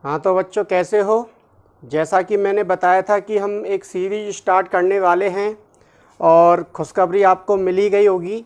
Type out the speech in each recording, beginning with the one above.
हाँ तो बच्चों कैसे हो। जैसा कि मैंने बताया था कि हम एक सीरीज स्टार्ट करने वाले हैं और खुशखबरी आपको मिली गई होगी।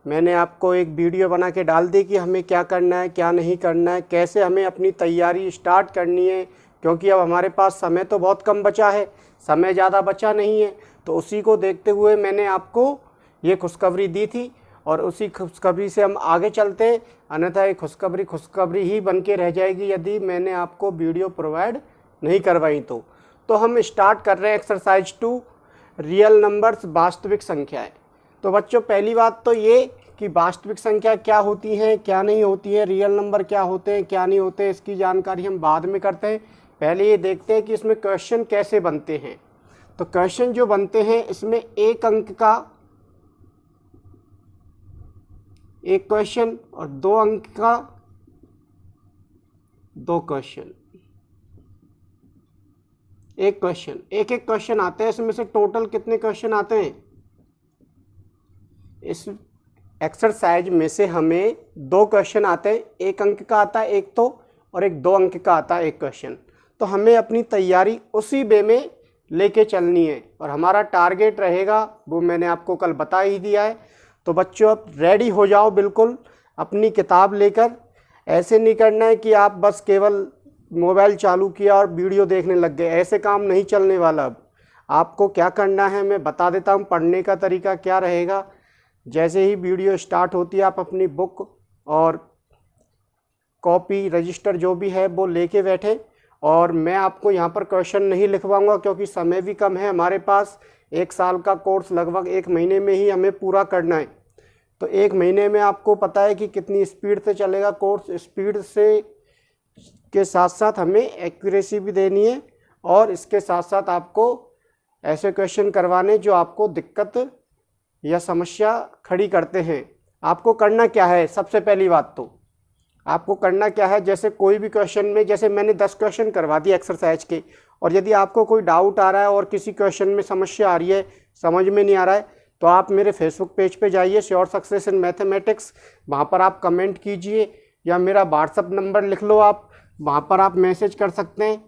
मैंने आपको एक वीडियो बना के डाल दी कि हमें क्या करना है, क्या नहीं करना है, कैसे हमें अपनी तैयारी स्टार्ट करनी है, क्योंकि अब हमारे पास समय तो बहुत कम बचा है, समय ज़्यादा बचा नहीं है। तो उसी को देखते हुए मैंने आपको ये खुशखबरी दी थी और उसी खुशखबरी से हम आगे चलते हैं। अन्यथा ये खुशखबरी ही बन के रह जाएगी यदि मैंने आपको वीडियो प्रोवाइड नहीं करवाई तो हम स्टार्ट कर रहे हैं एक्सरसाइज 2 रियल नंबर्स, वास्तविक संख्याएं। तो बच्चों पहली बात तो ये कि वास्तविक संख्या क्या होती हैं, क्या नहीं होती है, रियल नंबर क्या होते हैं, क्या नहीं होते, इसकी जानकारी हम बाद में करते हैं। पहले ये देखते हैं कि इसमें क्वेश्चन कैसे बनते हैं। तो क्वेश्चन जो बनते हैं इसमें एक अंक का एक क्वेश्चन और 2 अंक का 2 क्वेश्चन, एक क्वेश्चन, एक क्वेश्चन आते हैं। इसमें से टोटल कितने क्वेश्चन आते हैं? इस एक्सरसाइज में से हमें 2 क्वेश्चन आते हैं, एक अंक का आता है एक तो, और एक 2 अंक का आता है एक क्वेश्चन। तो हमें अपनी तैयारी उसी वे में लेके चलनी है और हमारा टारगेट रहेगा वो मैंने आपको कल बता ही दिया है। तो बच्चों अब रेडी हो जाओ बिल्कुल अपनी किताब लेकर। ऐसे नहीं करना है कि आप बस केवल मोबाइल चालू किया और वीडियो देखने लग गए, ऐसे काम नहीं चलने वाला। अब आपको क्या करना है मैं बता देता हूँ। पढ़ने का तरीका क्या रहेगा, जैसे ही वीडियो स्टार्ट होती है आप अपनी बुक और कॉपी रजिस्टर जो भी है वो लेके बैठे। और मैं आपको यहाँ पर क्वेश्चन नहीं लिखवाऊंगा क्योंकि समय भी कम है हमारे पास। 1 साल का कोर्स लगभग 1 महीने में ही हमें पूरा करना है। तो 1 महीने में आपको पता है कि कितनी स्पीड से चलेगा कोर्स। स्पीड से के साथ साथ हमें एक्यूरेसी भी देनी है और इसके साथ साथ आपको ऐसे क्वेश्चन करवाने जो आपको दिक्कत या समस्या खड़ी करते हैं। आपको करना क्या है, सबसे पहली बात तो आपको करना क्या है, जैसे कोई भी क्वेश्चन में, जैसे मैंने 10 क्वेश्चन करवा दिए एक्सरसाइज के, और यदि आपको कोई डाउट आ रहा है और किसी क्वेश्चन में समस्या आ रही है, समझ में नहीं आ रहा है, तो आप मेरे फेसबुक पेज पे जाइए, श्योर सक्सेस इन मैथमेटिक्स। वहाँ पर आप कमेंट कीजिए या मेरा व्हाट्सअप नंबर लिख लो, आप वहाँ पर आप मैसेज कर सकते हैं।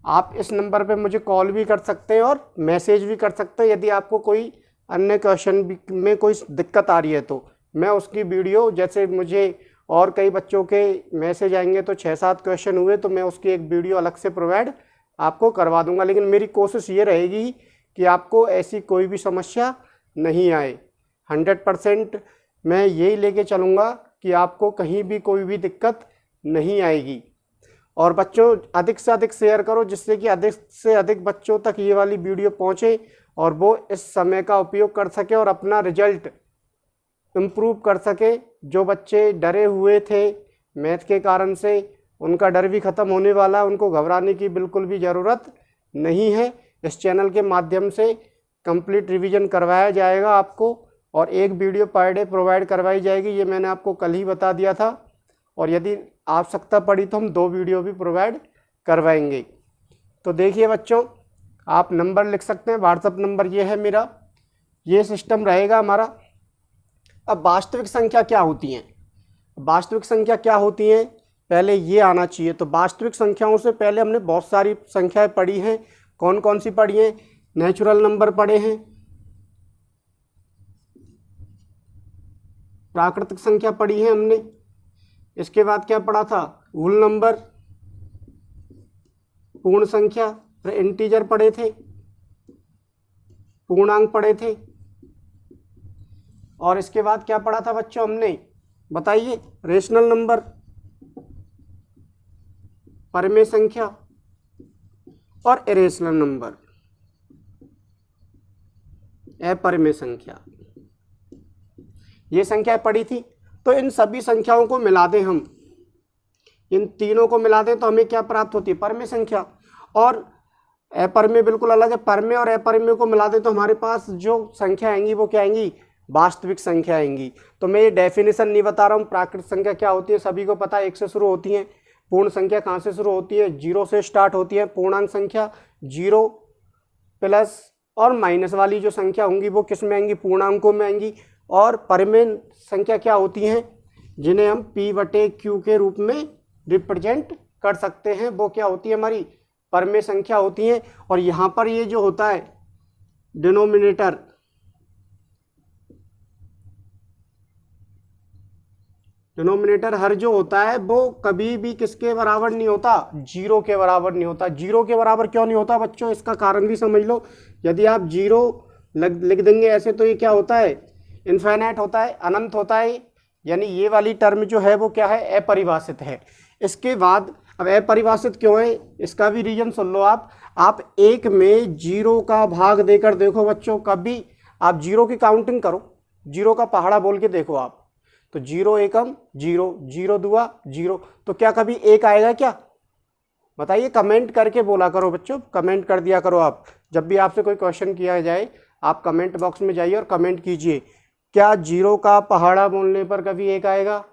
आप इस नंबर पे मुझे कॉल भी कर सकते हैं और मैसेज भी कर सकते हैं यदि आपको कोई अन्य क्वेश्चन में कोई दिक्कत आ रही है। तो मैं उसकी वीडियो, जैसे मुझे और कई बच्चों के मैसेज आएंगे तो 6-7 क्वेश्चन हुए तो मैं उसकी एक वीडियो अलग से प्रोवाइड आपको करवा दूंगा। लेकिन मेरी कोशिश ये रहेगी कि आपको ऐसी कोई भी समस्या नहीं आए। 100% मैं यही लेके चलूँगा कि आपको कहीं भी कोई भी दिक्कत नहीं आएगी। और बच्चों अधिक से अधिक शेयर करो जिससे कि अधिक से अधिक बच्चों तक ये वाली वीडियो पहुँचे और वो इस समय का उपयोग कर सके और अपना रिजल्ट इम्प्रूव कर सके। जो बच्चे डरे हुए थे मैथ के कारण से, उनका डर भी ख़त्म होने वाला है। उनको घबराने की बिल्कुल भी ज़रूरत नहीं है। इस चैनल के माध्यम से कंप्लीट रिवीजन करवाया जाएगा आपको और एक वीडियो पर डे प्रोवाइड करवाई जाएगी। ये मैंने आपको कल ही बता दिया था और यदि आवश्यकता पड़ी तो हम 2 वीडियो भी प्रोवाइड करवाएंगे। तो देखिए बच्चों, आप नंबर लिख सकते हैं, व्हाट्सअप नंबर ये है मेरा, ये सिस्टम रहेगा हमारा। अब वास्तविक संख्या क्या होती हैं, वास्तविक संख्या क्या होती हैं पहले ये आना चाहिए। तो वास्तविक संख्याओं से पहले हमने बहुत सारी संख्याएं पढ़ी हैं। कौन कौन सी पढ़ी हैं? नेचुरल नंबर पढ़े हैं, प्राकृतिक संख्या पढ़ी है हमने, इसके बाद क्या पढ़ा था? होल नंबर, पूर्ण संख्या, फिर इंटीजर पढ़े थे, पूर्णांक पढ़े थे, और इसके बाद क्या पढ़ा था बच्चों हमने, बताइए? रेशनल नंबर, परिमेय संख्या और इरेशनल नंबर, अपरिमेय संख्या। ये संख्या पढ़ी थी। तो इन सभी संख्याओं को मिला दें हम, इन तीनों को मिला दें तो हमें क्या प्राप्त होती है? परिमेय संख्या। और अपरिमेय बिल्कुल अलग है। परिमेय और अपरिमेय को मिला दें तो हमारे पास जो संख्या आएंगी वो क्या आएंगी? वास्तविक संख्या आएंगी। तो मैं ये डेफिनेशन नहीं बता रहा हूँ। प्राकृतिक संख्या क्या होती है सभी को पता है, 1 से शुरू होती है। पूर्ण संख्या कहाँ से शुरू होती है? 0 से स्टार्ट होती है। पूर्णांक संख्या 0 प्लस और माइनस वाली जो संख्या होंगी वो किस में आएंगी? पूर्णांकों में आएंगी। और परिमेय संख्या क्या होती हैं, जिन्हें हम P/Q के रूप में रिप्रेजेंट कर सकते हैं, वो क्या होती है, हमारी परिमेय संख्या होती है। और यहाँ पर ये जो होता है डिनोमिनेटर, हर जो होता है वो कभी भी किसके बराबर नहीं होता, 0 के बराबर नहीं होता। 0 के बराबर क्यों नहीं होता बच्चों, इसका कारण भी समझ लो। यदि आप 0 लिख देंगे ऐसे तो ये क्या होता है, इनफाइनाइट होता है, अनंत होता है, यानी ये वाली टर्म जो है वो क्या है, अपरिभाषित है। इसके बाद अब अपरिभाषित क्यों है, इसका भी रीजन सुन लो आप 1 में 0 का भाग देकर देखो बच्चों, कभी आप 0 की काउंटिंग करो, 0 का पहाड़ा बोल के देखो आप, तो 0 एकम 0, 0 दुआ 0, तो क्या कभी 1 आएगा क्या, बताइए। कमेंट करके बोला करो बच्चों, कमेंट कर दिया करो आप, जब भी आपसे कोई क्वेश्चन किया जाए आप कमेंट बॉक्स में जाइए और कमेंट कीजिए, क्या 0 का पहाड़ा बोलने पर कभी 1 आएगा,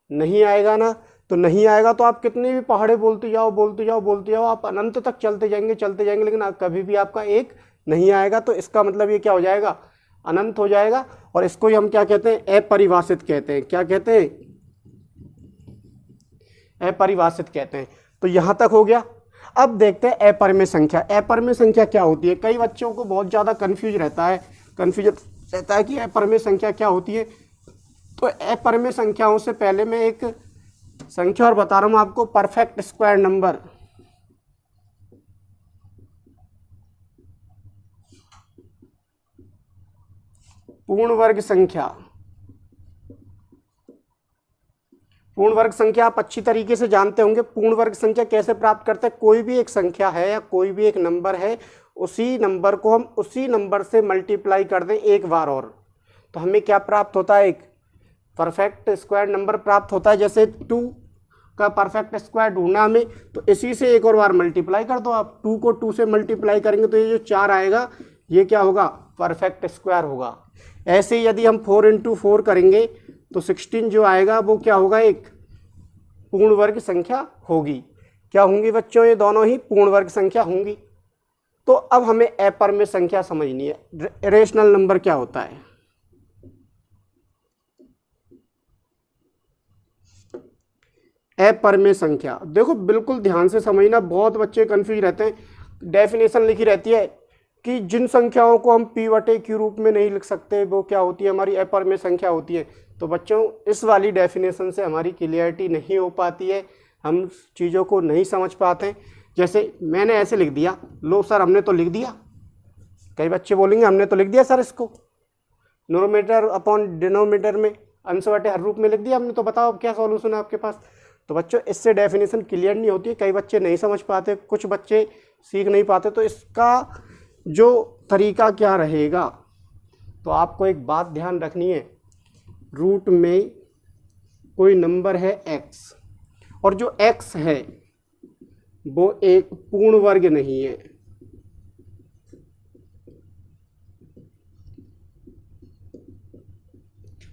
नहीं आएगा ना। तो नहीं आएगा तो आप कितने भी पहाड़े बोलते जाओ, आप अनंत तक चलते जाएंगे, लेकिन कभी भी आपका 1 नहीं आएगा। तो इसका मतलब ये क्या हो जाएगा, अनंत हो जाएगा। और इसको ही हम क्या कहते हैं, अपरिभाषित कहते हैं। क्या कहते हैं, अपरिभाषित कहते हैं। तो यहां तक हो गया। अब देखते हैं अपरिमेय संख्या। अपरिमेय संख्या क्या होती है, कई बच्चों को बहुत ज़्यादा कन्फ्यूज रहता है कि अपरिमेय संख्या क्या होती है। तो अपरिमेय संख्याओं से पहले मैं एक संख्या और बता रहा हूं आपको, परफेक्ट स्क्वायर नंबर। पूर्ण वर्ग संख्या। पूर्ण वर्ग संख्या आप अच्छी तरीके से जानते होंगे। पूर्ण वर्ग संख्या कैसे प्राप्त करते हैं, कोई भी एक संख्या है या कोई भी एक नंबर है, उसी नंबर को हम उसी नंबर से मल्टीप्लाई कर दें एक बार और, तो हमें क्या प्राप्त होता है, एक परफेक्ट स्क्वायर नंबर प्राप्त होता है। जैसे 2 का परफेक्ट स्क्वायर ढूंढना हमें, तो इसी से एक और बार मल्टीप्लाई कर दो आप। 2 को 2 से मल्टीप्लाई करेंगे तो ये जो 4 आएगा ये क्या होगा, परफेक्ट स्क्वायर होगा। ऐसे यदि हम 4 × 4 करेंगे तो 16 जो आएगा वो क्या होगा, एक पूर्ण वर्ग संख्या होगी। क्या होंगी बच्चों, ये दोनों ही पूर्ण वर्ग संख्या होंगी। तो अब हमें अपरिमेय संख्या समझनी है। रेशनल नंबर क्या होता है, अपरिमेय संख्या, देखो बिल्कुल ध्यान से समझना, बहुत बच्चे कंफ्यूज रहते हैं। डेफिनेशन लिखी रहती है कि जिन संख्याओं को हम P/Q रूप में नहीं लिख सकते वो क्या होती है, हमारी अपरिमेय संख्या होती है। तो बच्चों इस वाली डेफिनेशन से हमारी क्लियरिटी नहीं हो पाती है, हम चीज़ों को नहीं समझ पाते। जैसे मैंने ऐसे लिख दिया, लो सर हमने तो लिख दिया, कई बच्चे बोलेंगे हमने तो लिख दिया सर इसको, न्यूमरेटर अपॉन डिनोमिनेटर में अंश बटे हर रूप में लिख दिया हमने, तो बताओ अब क्या सॉल्यूशन है आपके पास। तो बच्चों इससे डेफिनेशन क्लियर नहीं होती है, कई बच्चे नहीं समझ पाते, कुछ बच्चे सीख नहीं पाते। तो इसका जो तरीका क्या रहेगा, तो आपको एक बात ध्यान रखनी है, रूट में कोई नंबर है x, और जो x है वो एक पूर्ण वर्ग नहीं है।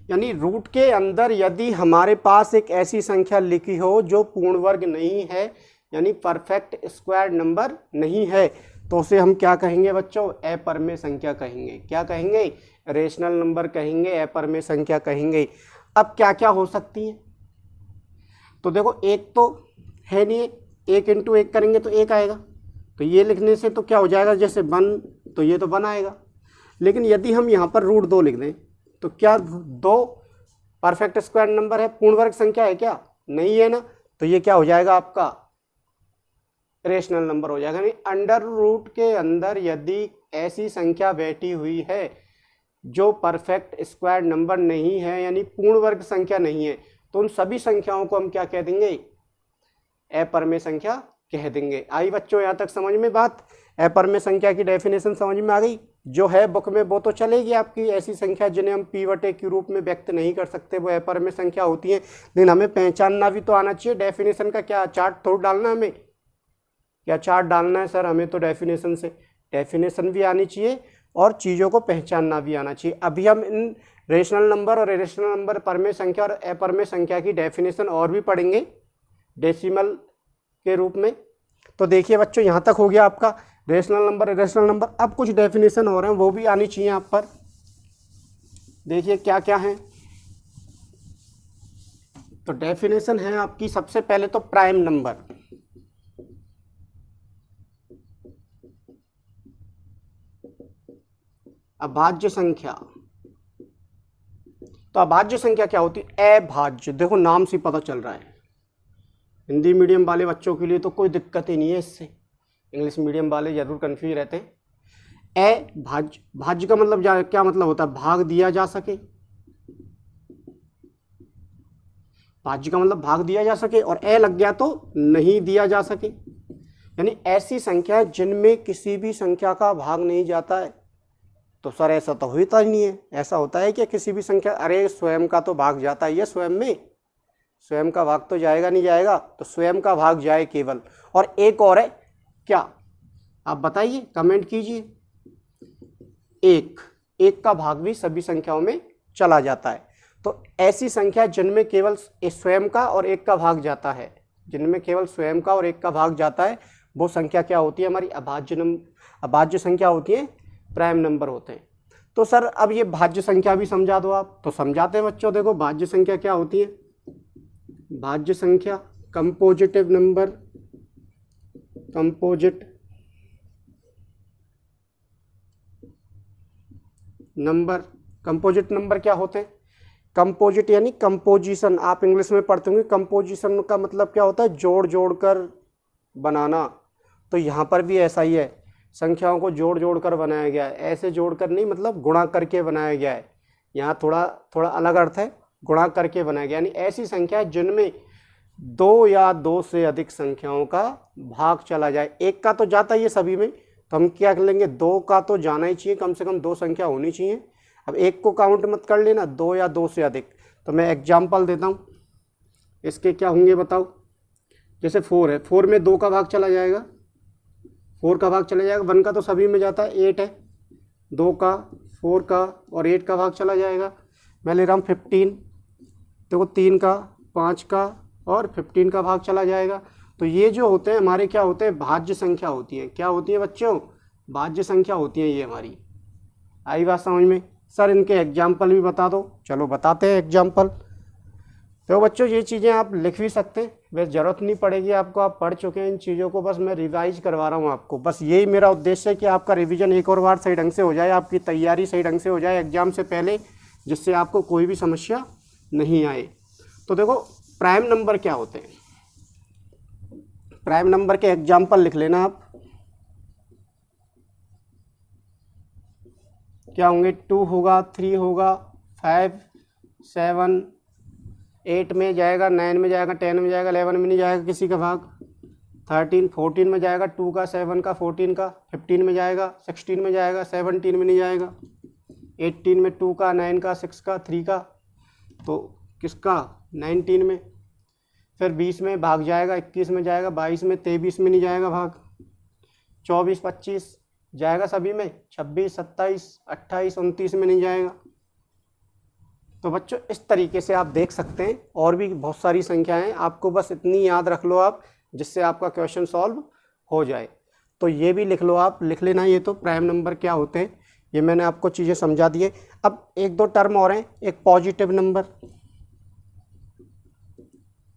यानी रूट के अंदर यदि हमारे पास एक ऐसी संख्या लिखी हो जो पूर्ण वर्ग नहीं है, यानी परफेक्ट स्क्वायर नंबर नहीं है, तो उसे हम क्या कहेंगे बच्चों, अपरिमेय संख्या कहेंगे। क्या कहेंगे, रेशनल नंबर कहेंगे, अपरिमेय संख्या कहेंगे। अब क्या क्या हो सकती है, तो देखो एक तो है नहीं, 1 × 1 करेंगे तो 1 आएगा, तो ये लिखने से तो क्या हो जाएगा, जैसे 1 तो ये तो 1 आएगा। लेकिन यदि हम यहाँ पर √2 लिख दें तो क्या 2 परफेक्ट स्क्वायर नंबर है, पूर्ण वर्ग संख्या है क्या, नहीं है ना, तो ये क्या हो जाएगा आपका रेशनल नंबर हो जाएगा। यानी अंडर रूट के अंदर यदि ऐसी संख्या बैठी हुई है जो परफेक्ट स्क्वायर नंबर नहीं है, यानी पूर्ण वर्ग संख्या नहीं है, तो उन सभी संख्याओं को हम क्या कह देंगे, अपरिमेय संख्या कह देंगे। आई बच्चों यहाँ तक समझ में बात, अपरिमेय संख्या की डेफिनेशन समझ में आ गई। जो है बुक में वो तो चलेगी आपकी, ऐसी संख्या जिन्हें हम P/Q रूप में व्यक्त नहीं कर सकते वो अपरिमेय संख्या होती है। लेकिन हमें पहचानना भी तो आना चाहिए, डेफिनेशन का क्या चार्ट थोड़ा डालना, हमें क्या चार्ट डालना है सर, हमें तो डेफिनेशन से डेफिनेशन भी आनी चाहिए और चीज़ों को पहचानना भी आना चाहिए। अभी हम इन रेशनल नंबर और इरेशनल नंबर, परिमेय संख्या और अपरिमेय संख्या की डेफिनेशन और भी पढ़ेंगे डेसिमल के रूप में। तो देखिए बच्चों यहाँ तक हो गया आपका रेशनल नंबर, इरेशनल नंबर। अब कुछ डेफिनेशन और हैं वो भी आनी चाहिए आप पर। देखिए क्या क्या है। तो डेफिनेशन है आपकी सबसे पहले तो प्राइम नंबर, अभाज्य संख्या। तो अभाज्य संख्या क्या होती है? अभाज्य। देखो नाम से पता चल रहा है, हिंदी मीडियम वाले बच्चों के लिए तो कोई दिक्कत ही नहीं है इससे, इंग्लिश मीडियम वाले जरूर कंफ्यूज रहते हैं। अभाज्य, भाज्य का मतलब क्या मतलब होता है? भाग दिया जा सके। भाज्य का मतलब भाग दिया जा सके, और ए लग गया तो नहीं दिया जा सके, यानी ऐसी संख्या जिनमें किसी भी संख्या का भाग नहीं जाता है। तो सर ऐसा तो होता ही नहीं है। ऐसा होता है कि किसी भी संख्या, अरे स्वयं का तो भाग जाता ही है, स्वयं में स्वयं का भाग तो जाएगा नहीं जाएगा, तो स्वयं का भाग जाए केवल। और एक और है क्या, आप बताइए, कमेंट कीजिए। एक का भाग भी सभी संख्याओं में चला जाता है। तो ऐसी संख्या जिनमें केवल स्वयं का और एक का भाग जाता है, जिनमें केवल स्वयं का और एक का भाग जाता है, वो संख्या क्या होती है? हमारी अभाज्य संख्या होती है, प्राइम नंबर होते हैं। तो सर अब ये भाज्य संख्या भी समझा दो आप। तो समझाते हैं बच्चों। देखो भाज्य संख्या क्या होती है? भाज्य संख्या compositive number, composite number. Composite number क्या होते हैं? कंपोजिट यानी कंपोजिशन, आप इंग्लिश में पढ़ते होंगे। कंपोजिशन का मतलब क्या होता है? जोड़ जोड़ कर बनाना। तो यहाँ पर भी ऐसा ही है, संख्याओं को जोड़ जोड़ कर बनाया गया है। ऐसे जोड़ कर नहीं, मतलब गुणा करके बनाया गया है। यहाँ थोड़ा थोड़ा अलग अर्थ है, गुणा करके बनाया गया, यानी ऐसी संख्या जिनमें दो या दो से अधिक संख्याओं का भाग चला जाए। एक का तो जाता ही है सभी में, तो हम क्या कर लेंगे? दो का तो जाना ही चाहिए, कम से कम दो संख्या होनी चाहिए। अब एक को काउंट मत कर लेना, दो या दो से अधिक। तो मैं एग्जाम्पल देता हूँ, इसके क्या होंगे बताओ। जैसे 4 है, 4 में 2 का भाग चला जाएगा, 4 का भाग चला जाएगा। 1 का तो सभी में जाता है, 8 है, 2 का, 4 का और 8 का भाग चला जाएगा। मैं ले रहा हूँ 15, देखो 3 का, 5 का और 15 का भाग चला जाएगा। तो ये जो होते हैं हमारे क्या होते हैं? भाज्य संख्या होती है। क्या होती है बच्चों? भाज्य संख्या होती है ये हमारी। आई बात समझ में? सर इनके एग्जाम्पल भी बता दो। चलो बताते हैं एग्जाम्पल। तो बच्चों ये चीज़ें आप लिख भी सकते हैं, वैसे ज़रूरत नहीं पड़ेगी आपको, आप पढ़ चुके हैं इन चीज़ों को, बस मैं रिवाइज करवा रहा हूँ आपको। बस यही मेरा उद्देश्य है कि आपका रिवीजन एक और बार सही ढंग से हो जाए, आपकी तैयारी सही ढंग से हो जाए एग्जाम से पहले, जिससे आपको कोई भी समस्या नहीं आए। तो देखो प्राइम नंबर क्या होते हैं, प्राइम नंबर के एग्जाम्पल लिख लेना आप। क्या होंगे? 2 होगा, 3 होगा, 5, 7, 8 में जाएगा, 9 में जाएगा, 10 में जाएगा, 11 में नहीं जाएगा किसी का भाग, 13, 14 में जाएगा, 2 का, 7 का, 14 का, 15 में जाएगा, 16 में जाएगा, 17 में नहीं जाएगा, 18 में 2 का, 9 का, 6 का, 3 का, तो किसका? 19 में। फिर 20 में भाग जाएगा, 21 में जाएगा, 22 में, 23 में नहीं जाएगा भाग, 24, 25 जाएगा सभी में, 26, 27, 28, 29 में नहीं जाएगा। तो बच्चों इस तरीके से आप देख सकते हैं, और भी बहुत सारी संख्याएं, आपको बस इतनी याद रख लो आप, जिससे आपका क्वेश्चन सॉल्व हो जाए। तो ये भी लिख लो आप, लिख लेना। ये तो प्राइम नंबर क्या होते हैं, ये मैंने आपको चीज़ें समझा दी है। अब एक दो टर्म और हैं, एक पॉजिटिव नंबर,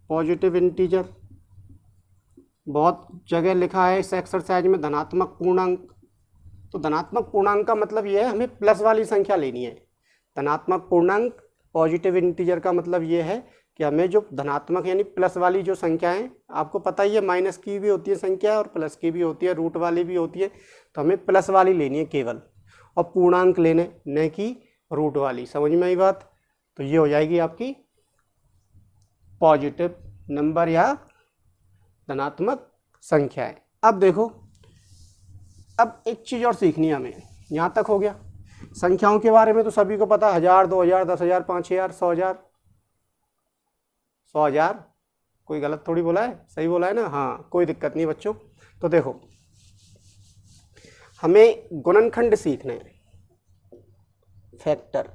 पॉजिटिव इंटीजर, बहुत जगह लिखा है इस एक्सरसाइज में धनात्मक पूर्णांक। तो धनात्मक पूर्णांक का मतलब ये है, हमें प्लस वाली संख्या लेनी है। धनात्मक पूर्णांक पॉजिटिव इंटीजर का मतलब ये है कि हमें जो धनात्मक यानी प्लस वाली जो संख्या है, आपको पता ही है माइनस की भी होती है संख्या और प्लस की भी होती है, रूट वाली भी होती है, तो हमें प्लस वाली लेनी है केवल, और पूर्णांक लेने, न कि रूट वाली। समझ में आई बात? तो ये हो जाएगी आपकी पॉजिटिव नंबर या धनात्मक संख्या है। अब देखो, अब एक चीज़ और सीखनी है हमें, यहाँ तक हो गया संख्याओं के बारे में तो सभी को पता, 1000, 2000, 10,000, 5,000, 100,000, 100,000, कोई गलत थोड़ी बोला है, सही बोला है ना? हाँ, कोई दिक्कत नहीं बच्चों। तो देखो हमें गुणनखंड सीखना है, फैक्टर,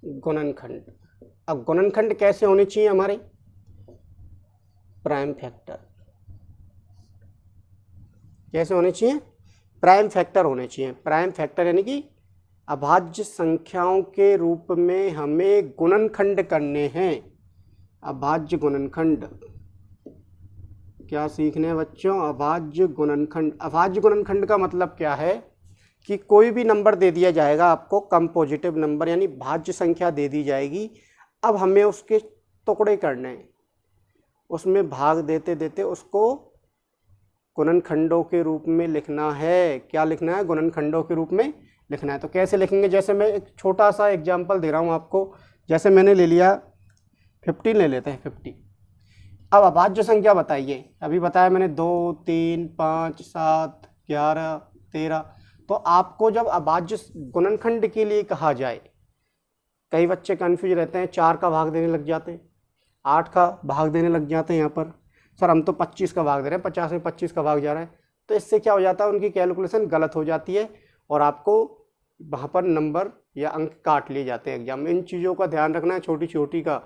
गुणनखंड। अब गुणनखंड कैसे होने चाहिए हमारे? Prime factor. कैसे होने चाहिए? प्राइम फैक्टर होने चाहिए। प्राइम फैक्टर यानी कि अभाज्य संख्याओं के रूप में हमें गुणनखंड करने हैं। अभाज्य गुणनखंड क्या सीखने हैं बच्चों? अभाज्य गुणनखंड। अभाज्य गुणनखंड का मतलब क्या है कि कोई भी नंबर दे दिया जाएगा आपको, कम पॉजिटिव नंबर यानी भाज्य संख्या दे दी जाएगी। अब हमें उसके टुकड़े करने हैं, उसमें भाग देते देते उसको गुणनखंडों के रूप में लिखना है। क्या लिखना है? गुणनखंडों के रूप में लिखना है। तो कैसे लिखेंगे? जैसे मैं एक छोटा सा एग्जाम्पल दे रहा हूँ आपको। जैसे मैंने ले लिया 15 ले लेते हैं 50। अब अभाज्य संख्या बताइए। अभी बताया मैंने 2, 3, 5, 7, 11, 13। तो आपको जब अभाज्य गुणनखंड के लिए कहा जाए, कई बच्चे कन्फ्यूज रहते हैं, 4 का भाग देने लग जाते हैं, 8 का भाग देने लग जाते हैं। यहाँ पर सर हम तो 25 का भाग दे रहे हैं, 50 में 25 का भाग जा रहा है। तो इससे क्या हो जाता है, उनकी कैलकुलेशन गलत हो जाती है और आपको वहाँ पर नंबर या अंक काट लिए जाते हैं एग्जाम में। इन चीज़ों का ध्यान रखना है, छोटी छोटी का,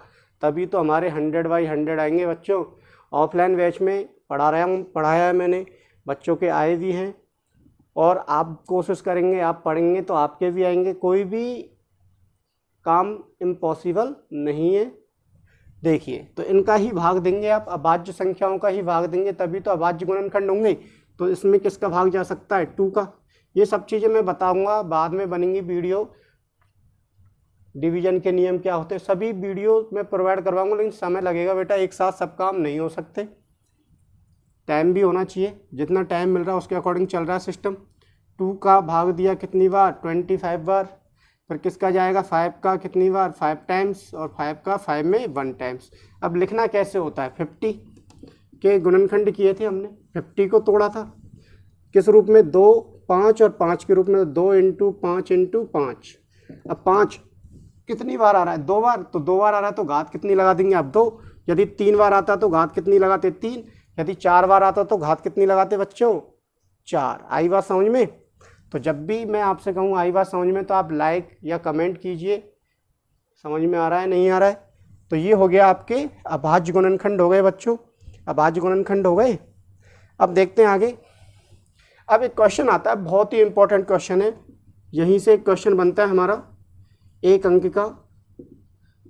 तभी तो हमारे 100/100 आएंगे बच्चों। ऑफलाइन बैच में पढ़ाया है मैंने, बच्चों के आए भी हैं, और आप कोशिश करेंगे, आप पढ़ेंगे तो आपके भी आएंगे। कोई भी काम इम्पॉसिबल नहीं है। देखिए, तो इनका ही भाग देंगे आप, अभाज्य संख्याओं का ही भाग देंगे, तभी तो अभाज्य गुणनखंड होंगे। तो इसमें किसका भाग जा सकता है? 2 का। ये सब चीज़ें मैं बताऊंगा, बाद में बनेंगी वीडियो। डिवीजन के नियम क्या होते हैं, सभी वीडियो मैं प्रोवाइड करवाऊंगा, लेकिन समय लगेगा बेटा, एक साथ सब काम नहीं हो सकते, टाइम भी होना चाहिए। जितना टाइम मिल रहा है उसके अकॉर्डिंग चल रहा है सिस्टम। 2 का भाग दिया कितनी बार? 25 बार। फिर किसका जाएगा? 5 का कितनी बार? 5 टाइम्स। और 5 का 5 में 1 टाइम्स। अब लिखना कैसे होता है? 50 के गुणनखंड किए थे हमने, 50 को तोड़ा था किस रूप में? 2, 5 और 5 के रूप में। 2 × 5 × 5। अब 5 कितनी बार आ रहा है? 2 बार। तो 2 बार आ रहा है तो घात कितनी लगा देंगे आप? 2। यदि 3 बार आता तो घात कितनी लगाते? 3। यदि 4 बार आता तो घात कितनी लगाते बच्चों? 4। आई बात समझ में? तो जब भी मैं आपसे कहूँ आई बात समझ में, तो आप लाइक या कमेंट कीजिए, समझ में आ रहा है नहीं आ रहा है। तो ये हो गया आपके अभाज्य गुणनखंड हो गए बच्चों, अभाज्य गुणनखंड हो गए। अब देखते हैं आगे। अब एक क्वेश्चन आता है, बहुत ही इंपॉर्टेंट क्वेश्चन है, यहीं से एक क्वेश्चन बनता है हमारा 1 अंक का।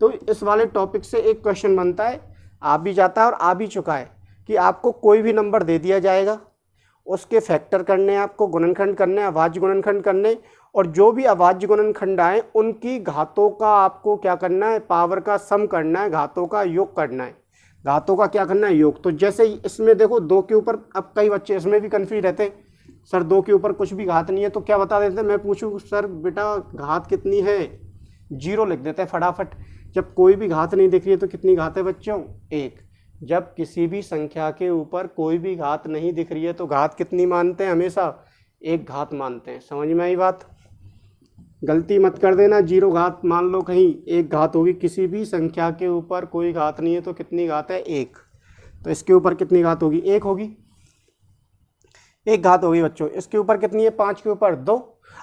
तो इस वाले टॉपिक से एक क्वेश्चन बनता है, आ भी जाता है और आ भी चुका है, कि आपको कोई भी नंबर दे दिया जाएगा, उसके फैक्टर करने, आपको गुणनखंड करने, अभाज्य गुणनखंड करने, और जो भी अभाज्य गुणनखंड आए उनकी घातों का आपको क्या करना है? पावर का सम करना है, घातों का योग करना है। घातों का क्या करना है? योग। तो जैसे इसमें देखो 2 के ऊपर, अब कई बच्चे इसमें भी कन्फ्यूज रहते हैं, सर 2 के ऊपर कुछ भी घात नहीं है, तो क्या बता देते हैं? मैं पूछूँ सर बेटा घात कितनी है? 0 लिख देते हैं फटाफट। जब कोई भी घात नहीं दिख रही है तो कितनी घात है बच्चों? 1। जब किसी भी संख्या के ऊपर कोई भी घात नहीं दिख रही है तो घात कितनी मानते हैं? हमेशा 1 घात मानते हैं। समझ में आई बात? गलती मत कर देना, 0 घात मान लो, कहीं 1 घात होगी। किसी भी संख्या के ऊपर कोई घात नहीं है तो कितनी घात है? 1। तो इसके ऊपर कितनी घात होगी? 1 होगी, 1 घात होगी बच्चों। इसके ऊपर कितनी है? 5 के ऊपर 2।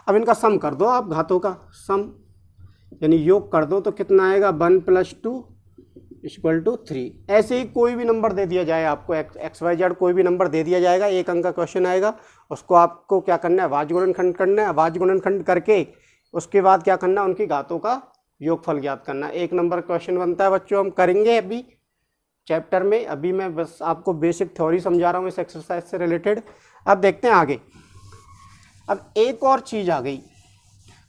अब इनका सम कर दो आप, घातों का सम यानी योग कर दो, तो कितना आएगा? 1 + 2 = 3। ऐसे ही कोई भी नंबर दे दिया जाए आपको, XYZ कोई भी नंबर दे दिया जाएगा, 1 अंक का क्वेश्चन आएगा, उसको आपको क्या करना है? अभाज्य गुणनखंड करना है। अभाज्य गुणनखंड करके उसके बाद क्या करना है? उनकी घातों का योगफल ज्ञात करना है। 1 नंबर क्वेश्चन बनता है बच्चों, हम करेंगे अभी चैप्टर में। अभी मैं बस आपको बेसिक थ्योरी समझा रहा हूँ इस एक्सरसाइज से रिलेटेड। अब देखते हैं आगे। अब एक और चीज़ आ गई,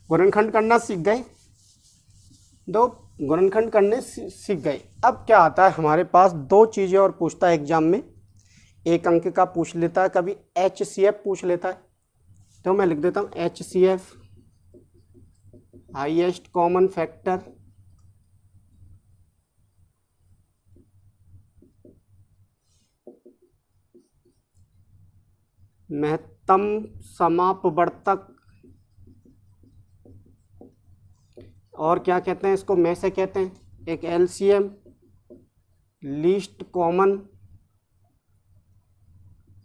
गुणनखंड करना सीख गए, 2 गुणनखंड करने सीख गए। अब क्या आता है हमारे पास? 2 चीज़ें और पूछता है एग्जाम में। 1 अंक का पूछ लेता है, कभी HCF पूछ लेता है। तो मैं लिख देता हूँ HCF, हाईएस्ट कॉमन फैक्टर, महत्तम समापवर्तक, और क्या कहते हैं इसको? में से कहते हैं एक LCM, लीस्ट कॉमन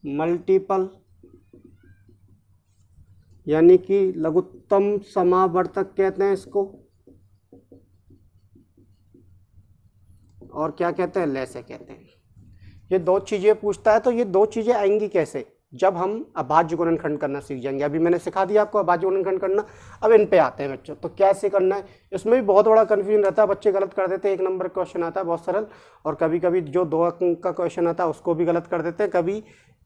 मल्टीपल, यानी कि लघुत्तम समावर्तक कहते हैं इसको, और क्या कहते हैं? लैसे कहते हैं। ये 2 चीज़ें पूछता है। तो ये 2 चीज़ें आएंगी कैसे? जब हम अभाज्य गुणनखंड करना सीख जाएंगे। अभी मैंने सिखा दिया आपको अभाज्य गुणनखंड करना। अब इन पे आते हैं बच्चों, तो कैसे करना है। इसमें भी बहुत बड़ा कन्फ्यूजन रहता है, बच्चे गलत कर देते हैं। 1 नंबर क्वेश्चन आता है बहुत सरल, और कभी कभी जो 2 अंक का क्वेश्चन आता है उसको भी गलत कर देते हैं। कभी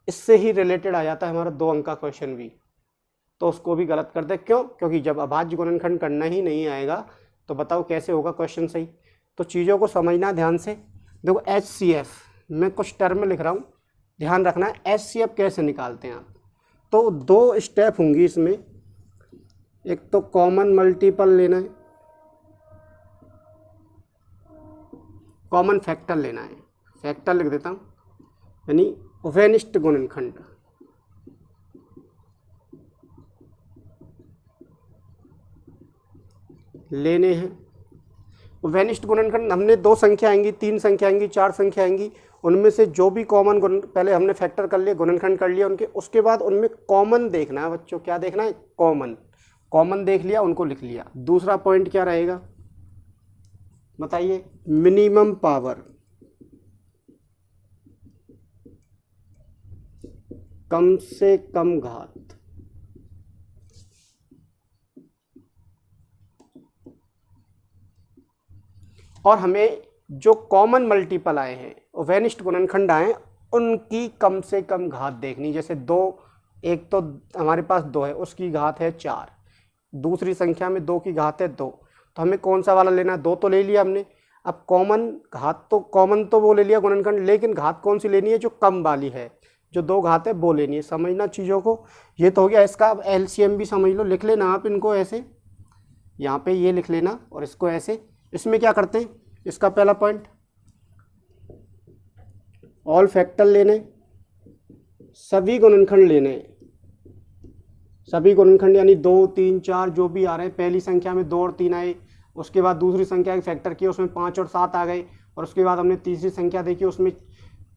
इससे ही रिलेटेड आ जाता है हमारा 2 अंक का क्वेश्चन भी, तो उसको भी गलत कर दे। क्यों? क्योंकि जब अभाज्य गुणनखंड करना ही नहीं आएगा तो बताओ कैसे होगा क्वेश्चन सही। तो चीज़ों को समझना ध्यान से। देखो HCF मैं कुछ टर्म लिख रहा हूँ, ध्यान रखना है। HCF कैसे निकालते हैं आप, तो 2 स्टेप होंगी इसमें। एक तो कॉमन मल्टीपल लेना है, कॉमन फैक्टर लेना है। फैक्टर लिख देता हूँ, यानी उभयनिष्ठ गुणनखंड लेने हैं। उभयनिष्ठ गुणनखंड हमने 2 संख्या आएंगी, 3 संख्या आएंगी, 4 संख्या आएंगी, उनमें से जो भी कॉमन गुण, पहले हमने फैक्टर कर लिए, गुणनखंड कर लिया उनके, उसके बाद उनमें कॉमन देखना है बच्चों। क्या देखना है? कॉमन। कॉमन देख लिया, उनको लिख लिया। दूसरा पॉइंट क्या रहेगा बताइए? मिनिमम पावर, कम से कम घात। और हमें जो कॉमन मल्टीपल आए हैं, उभयनिष्ठ गुणनखंड आए, उनकी कम से कम घात देखनी। जैसे 2, एक तो हमारे पास 2 है, उसकी घात है 4, दूसरी संख्या में 2 की घात है 2, तो हमें कौन सा वाला लेना है? 2 तो ले लिया हमने। अब कॉमन घात, तो कॉमन तो वो ले लिया गुणनखंड, लेकिन घात कौन सी लेनी है? जो कम वाली है, जो 2 घात है वो लेनी है। समझना चीज़ों को। ये तो हो गया इसका। अब LCM भी समझ लो, लिख लेना आप इनको ऐसे, यहाँ पे ये लिख लेना और इसको ऐसे। इसमें क्या करते हैं? इसका पहला पॉइंट, ऑल फैक्टर लेने, सभी गुणनखंड लेने। सभी गुणनखंड यानी 2, 3, 4 जो भी आ रहे हैं। पहली संख्या में 2 और 3 आए, उसके बाद दूसरी संख्या के फैक्टर किए, उसमें 5 और 7 आ गए, और उसके बाद हमने तीसरी संख्या देखी, उसमें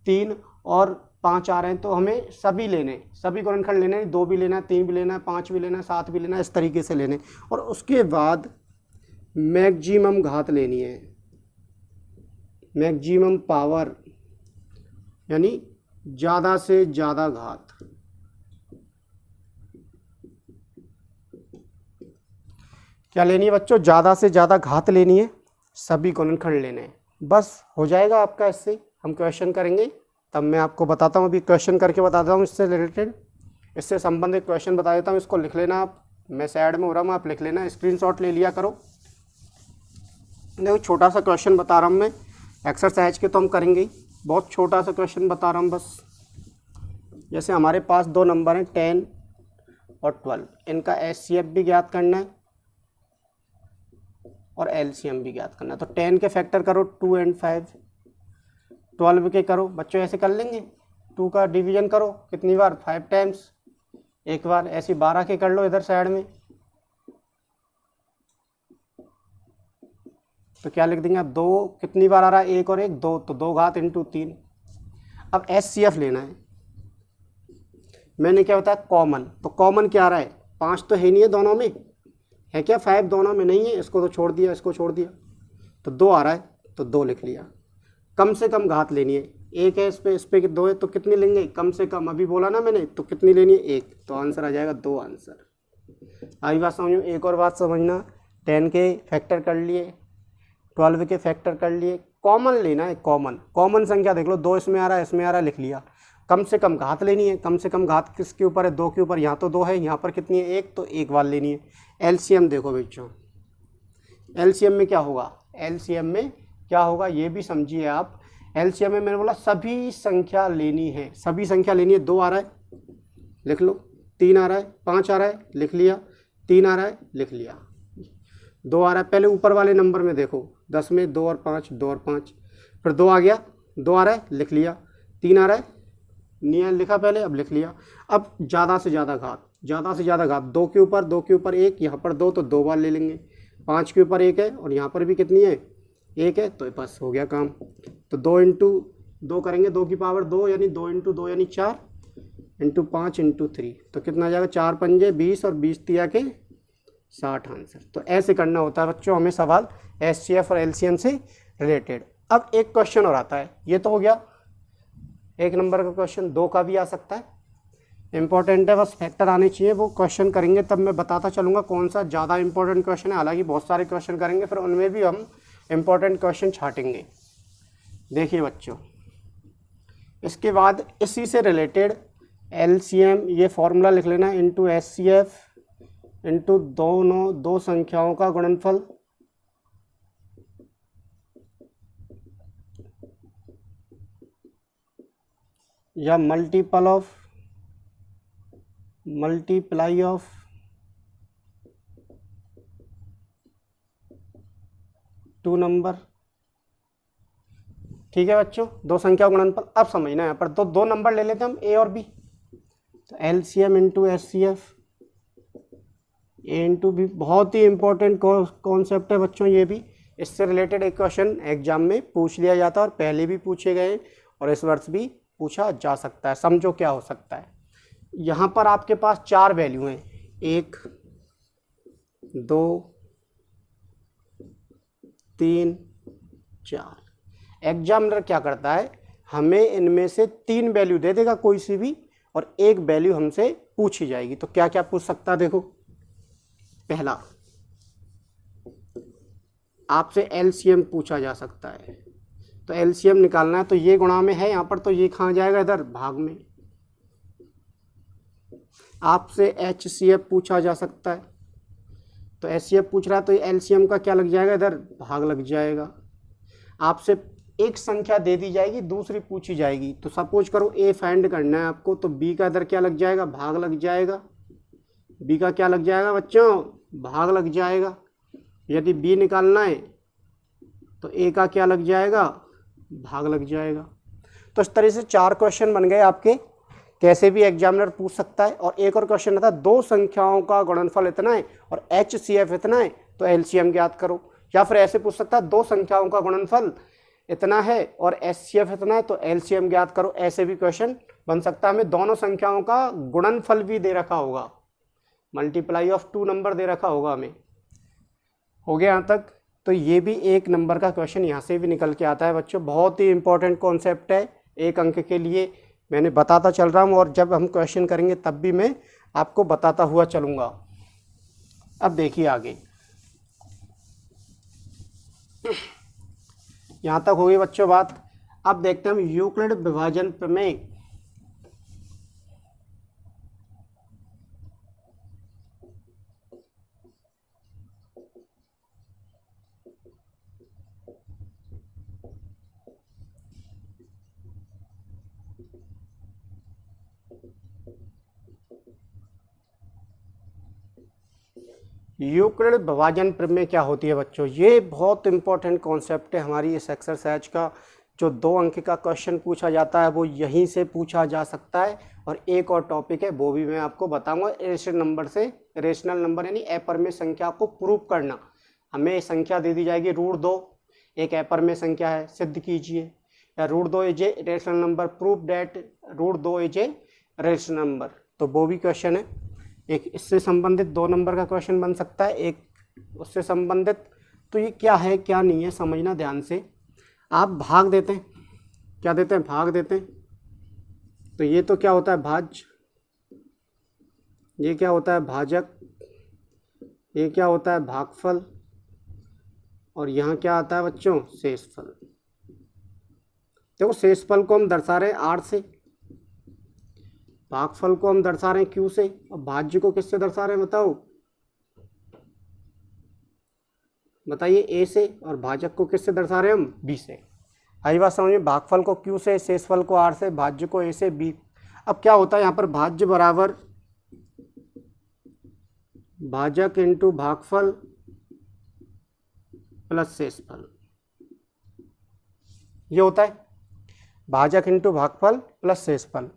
3 और 5 आ रहे हैं। तो हमें सभी लेने, सभी गुणनखंड लेने, 2 भी लेना है, 3 भी लेना है, 5 भी लेना है, 7 भी लेना है, इस तरीके से लेने। और उसके बाद मैक्सिमम घात लेनी है, मैक्सिमम पावर, यानी ज़्यादा से ज़्यादा घात। क्या लेनी है बच्चों? ज़्यादा से ज़्यादा घात लेनी है, सभी गुणनखंड लेने हैं। बस हो जाएगा आपका। इससे हम क्वेश्चन करेंगे, तब मैं आपको बताता हूँ। अभी क्वेश्चन करके बताता हूँ इससे रिलेटेड, इससे संबंधित क्वेश्चन बता देता हूँ। इसको लिख लेना आप, मैं साइड में हो रहा हूँ, आप लिख लेना, स्क्रीनशॉट ले लिया करो। देखो छोटा सा क्वेश्चन बता रहा हूँ मैं, एक्सरसाइज के तो हम करेंगे ही, बहुत छोटा सा क्वेश्चन बता रहा हूँ बस। जैसे हमारे पास 2 नंबर हैं 10 और 12, इनका HCF भी ज्ञात करना है और LCM भी ज्ञात करना है। तो 10 के फैक्टर करो 2 और 5, 12 के करो बच्चों ऐसे कर लेंगे। 2 का डिवीजन करो कितनी बार? 5 टाइम्स, एक बार। ऐसे 12 के कर लो इधर साइड में, तो क्या लिख देंगे आप? 2 कितनी बार आ रहा है? 1 और 1 2, तो 2 घात इंटू 3। अब HCF लेना है। मैंने क्या बताया? कॉमन। तो कॉमन क्या आ रहा है? 5 तो है नहीं है दोनों में, है क्या? 5 दोनों में नहीं है, इसको तो छोड़ दिया, इसको छोड़ दिया, तो 2 आ रहा है, तो 2 लिख लिया। कम से कम घात लेनी है, 1 है इस पे 2 है, तो कितनी लेंगे? कम से कम, अभी बोला ना मैंने, तो कितनी लेनी है? 1, तो आंसर आ जाएगा 2 आंसर। आई बात समझो। एक और बात समझना, 10 के फैक्टर कर लिए, 12 के फैक्टर कर लिए, कॉमन लेना है। कॉमन, कॉमन संख्या देख लो, 2 इसमें आ रहा है, इसमें आ रहा है, लिख लिया। कम से कम घात लेनी है, कम से कम घात किसके ऊपर है? 2 के ऊपर। यहाँ तो 2 है, यहाँ पर कितनी है? 1, तो 1 बार लेनी है। LCM देखो बच्चों, LCM में क्या होगा? LCM में क्या होगा ये भी समझिए आप। LCM में मैंने बोला सभी संख्या लेनी है, सभी संख्या लेनी है। 2 आ रहा है, लिख लो। 3 आ रहा है, 5 आ रहा है, लिख लिया। 3 आ रहा है, लिख लिया। 2 आ रहा है, पहले ऊपर वाले नंबर में देखो, 10 में 2 और 5, 2 और 5, फिर 2 आ गया, 2 आ रहा है, लिख लिया। 3 आ रहा है, नहीं लिखा पहले, अब लिख लिया। अब ज़्यादा से ज़्यादा घात, ज़्यादा से ज़्यादा घात, 2 के ऊपर 2 के ऊपर 1, यहाँ पर 2, तो 2 बार ले लेंगे। 5 के ऊपर 1 है, और यहाँ पर भी कितनी है? 1 है, तो बस हो गया काम। तो 2 इंटू 2 करेंगे, 2 की पावर 2, यानी 2 इंटू 2 यानी 4, इंटू 5 इंटू 3, तो कितना आ जाएगा? 4 पंजे 20 और 20 तिया के 60 आंसर। तो ऐसे करना होता है बच्चों हमें सवाल HCF और LCM से रिलेटेड। अब एक क्वेश्चन और आता है, ये तो हो गया 1 नंबर का क्वेश्चन, 2 का भी आ सकता है। इंपॉर्टेंट है, बस फैक्टर आने चाहिए। वो क्वेश्चन करेंगे तब मैं बताता चलूँगा कौन सा ज़्यादा इंपॉर्टेंट क्वेश्चन है। हालांकि बहुत सारे क्वेश्चन करेंगे, फिर उनमें भी हम इंपॉर्टेंट क्वेश्चन छाटेंगे। देखिए बच्चों, इसके बाद इसी से रिलेटेड एलसीएम ये फॉर्मूला लिख लेना, इंटू एचसीएफ इंटू दोनों दो संख्याओं का गुणनफल या मल्टीप्लाई ऑफ टू नंबर। ठीक है बच्चों, दो संख्या गुणनफल। अब समझना है यहाँ पर, तो दो नंबर ले लेते हैं हम, ए और बी। तो एलसीएम इंटू एचसीएफ, ए इंटू बी, बहुत ही इंपॉर्टेंट कॉन्सेप्ट है बच्चों ये भी। इससे रिलेटेड एक क्वेश्चन एग्जाम में पूछ लिया जाता है, और पहले भी पूछे गए और इस वर्ष भी पूछा जा सकता है। समझो क्या हो सकता है। यहाँ पर आपके पास चार वैल्यू हैं, 1 2 3 4। एग्जामिनर क्या करता है, हमें इनमें से 3 वैल्यू दे देगा कोई सी भी, और एक वैल्यू हमसे पूछी जाएगी। तो क्या क्या पूछ सकता है, देखो। पहला, आपसे एलसीएम पूछा जा सकता है। तो एलसीएम निकालना है, तो ये गुणा में है यहाँ पर, तो ये कहाँ जाएगा, इधर भाग में। आपसे एचसीएफ पूछा जा सकता है, तो एचसीएफ पूछ रहा है, तो एलसीएम का क्या लग जाएगा, इधर भाग लग जाएगा। आपसे एक संख्या दे दी जाएगी, दूसरी पूछी जाएगी। तो सपोज करो ए फाइंड करना है आपको, तो बी का इधर क्या लग जाएगा, भाग लग जाएगा। बी का क्या लग जाएगा बच्चों, भाग लग जाएगा। यदि बी निकालना है तो ए का क्या लग जाएगा, भाग लग जाएगा। तो इस तरह से 4 क्वेश्चन बन गए आपके, कैसे भी एग्जामिनर पूछ सकता है। और एक और क्वेश्चन था, दो संख्याओं का गुणनफल इतना है और एचसीएफ इतना है, तो एलसीएम ज्ञात करो। या फिर ऐसे पूछ सकता है, दो संख्याओं का गुणनफल इतना है और एचसीएफ इतना है, तो एलसीएम ज्ञात करो। ऐसे भी क्वेश्चन बन सकता है। हमें दोनों संख्याओं का गुणनफल भी दे रखा होगा, मल्टीप्लाई ऑफ 2 नंबर दे रखा होगा हमें। हो गया यहाँ तक। तो ये भी 1 नंबर का क्वेश्चन यहाँ से भी निकल के आता है बच्चों। बहुत ही इंपॉर्टेंट कॉन्सेप्ट है, 1 अंक के लिए मैंने बताता चल रहा हूँ, और जब हम क्वेश्चन करेंगे तब भी मैं आपको बताता हुआ चलूँगा। अब देखिए आगे, यहाँ तक हो गई बच्चों बात। अब देखते हैं हम यूक्लिड विभाजन प्रमेय। यूक्लिड विभाजन प्रमेय क्या होती है बच्चों, ये बहुत इंपॉर्टेंट कॉन्सेप्ट है हमारी इस एक्सरसाइज का। जो 2 अंक का क्वेश्चन पूछा जाता है वो यहीं से पूछा जा सकता है। और एक और टॉपिक है, वो भी मैं आपको बताऊंगा, रेशनल नंबर से। रेशनल नंबर यानी अपरिमेय संख्या को प्रूव करना। हमें संख्या दे दी जाएगी √2, एक अपरिमेय संख्या है, सिद्ध कीजिए। या √2 is a rational number, prove that √2 is a rational number. तो वो भी क्वेश्चन है। एक इससे संबंधित 2 नंबर का क्वेश्चन बन सकता है, एक उससे संबंधित। तो ये क्या है क्या नहीं है समझना ध्यान से। आप भाग देते हैं, क्या देते हैं, भाग देते हैं। तो ये तो क्या होता है, भाज्य। ये क्या होता है, भाजक। ये क्या होता है, भागफल। और यहाँ क्या आता है बच्चों, शेषफल। देखो शेषफल को हम दर्शा रहे हैं R से, भागफल को हम दर्शा रहे हैं Q से, और भाज्य को किससे दर्शा रहे हैं बताओ, बताइए A से, और भाजक को किससे दर्शा रहे हैं हम, B से। आई बात समझ में। भागफल को Q से, शेषफल को R से, भाज्य को A से, B। अब क्या होता है यहाँ पर, भाज्य बराबर भाजक इंटू भागफल प्लस शेषफल, ये होता है भाजक इंटू भागफल प्लस शेषफल।